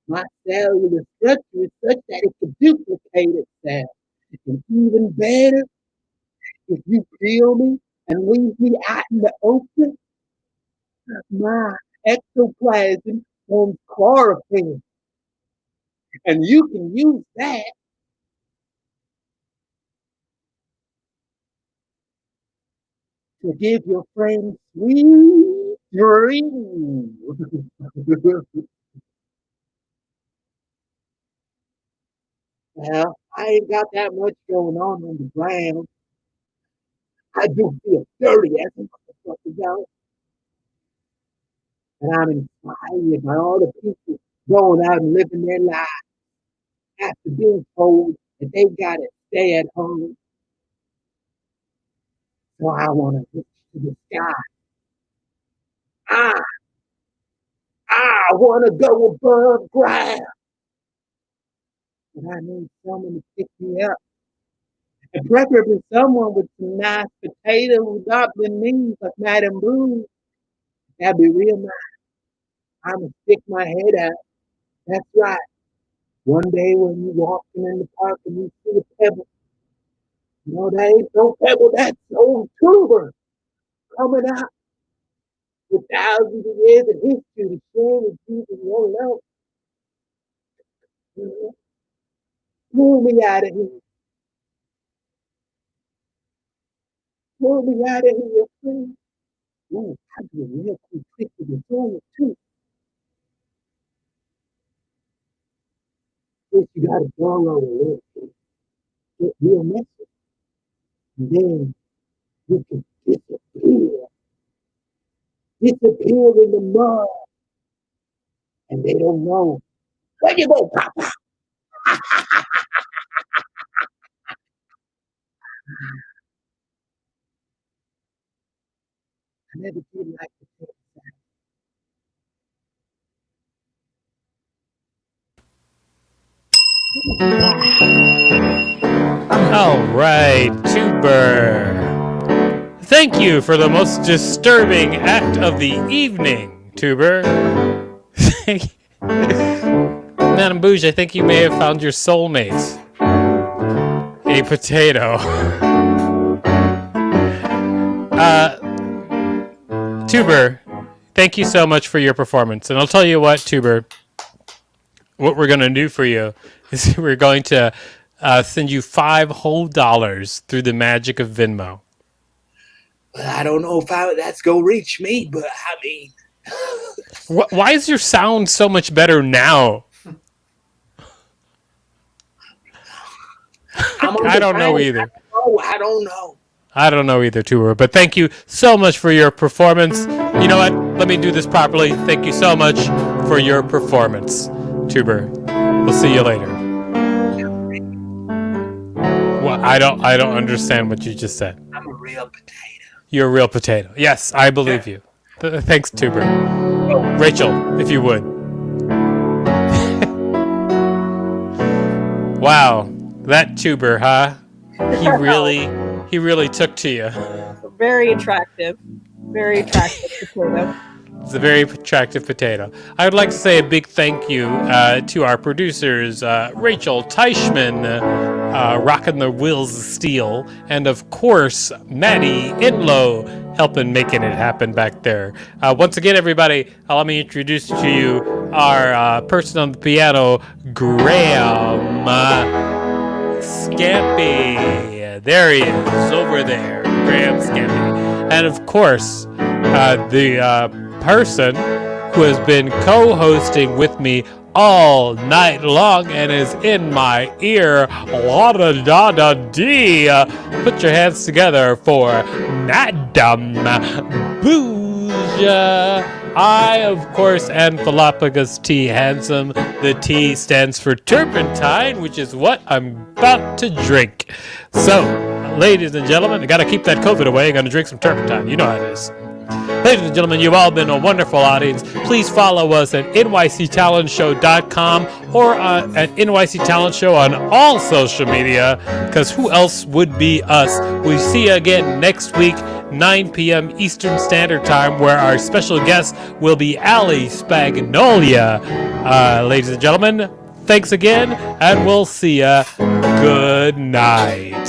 My cellular structure is such that it can duplicate itself. And even better, if you kill me and leave me out in the open, my ectoplasm forms chlorophyll. And you can use that to give your friends sweet dreams. Well, I ain't got that much going on the ground. I do feel dirty as a motherfucker, though. And I'm inspired by all the people going out and living their lives after being told that they gotta stay at home. So I wanna reach to the sky. I, I wanna go above ground. And I need someone to pick me up. And preferably someone with some nice potatoes, goblin knees like Madame Boo. That'd be real nice. I'm gonna stick my head out. That's right. One day when you walking in the park and you see a pebble, that ain't no pebble, that's old tuber coming out with thousands of years of history to share with you and your love. Pull me out of here. Pull me out of here, please. Ooh, I do a real cool trick with the toilet too. First, you gotta borrow a little bit, get real messy, and then you can disappear in the mud, and they don't know. Where you go, Papa? I never did like the tail All right, Tuber. Thank you for the most disturbing act of the evening, Tuber. Madam Bouge, I think you may have found your soulmate. A potato. Tuber, thank you so much for your performance. And I'll tell you what, Tuber, what we're going to do for you is we're going to send you $5 whole through the magic of Venmo. Well, I don't know if that's going to reach me, but I mean... Why is your sound so much better now? I don't know either. I don't know. I don't know either, Tuber. But thank you so much for your performance. You know what? Let me do this properly. Thank you so much for your performance, Tuber. We'll see you later. Well, I don't understand what you just said. I'm a real potato. You're a real potato. Yes, I believe you. Thanks, Tuber. Rachel, if you would. Wow, that Tuber, huh? He really took to you. Very attractive. Very attractive potato. It's a very attractive potato. I would like to say a big thank you to our producers, Rachel Teichman, rocking the wheels of steel, and of course, Maddie Inlow, helping making it happen back there. Once again, everybody, let me introduce to you our person on the piano, Graham Scampy. There he is, over there, Graham Scampy. And of course, the person who has been co-hosting with me all night long and is in my ear, la-da-da-da-dee. Put your hands together for Madam Bouge. I, of course, am Philophagus T. Handsome. The T stands for turpentine, which is what I'm about to drink. So, ladies and gentlemen, I gotta keep that COVID away. I'm gonna drink some turpentine. You know how it is. Ladies and gentlemen, you've all been a wonderful audience. Please follow us at nyctalentshow.com or at NYC Talent Show on all social media, because who else would be us? We see you again next week, 9 p.m. Eastern Standard Time, where our special guest will be Ali Spagnolia. Ladies and gentlemen, thanks again, and we'll see ya. Good night.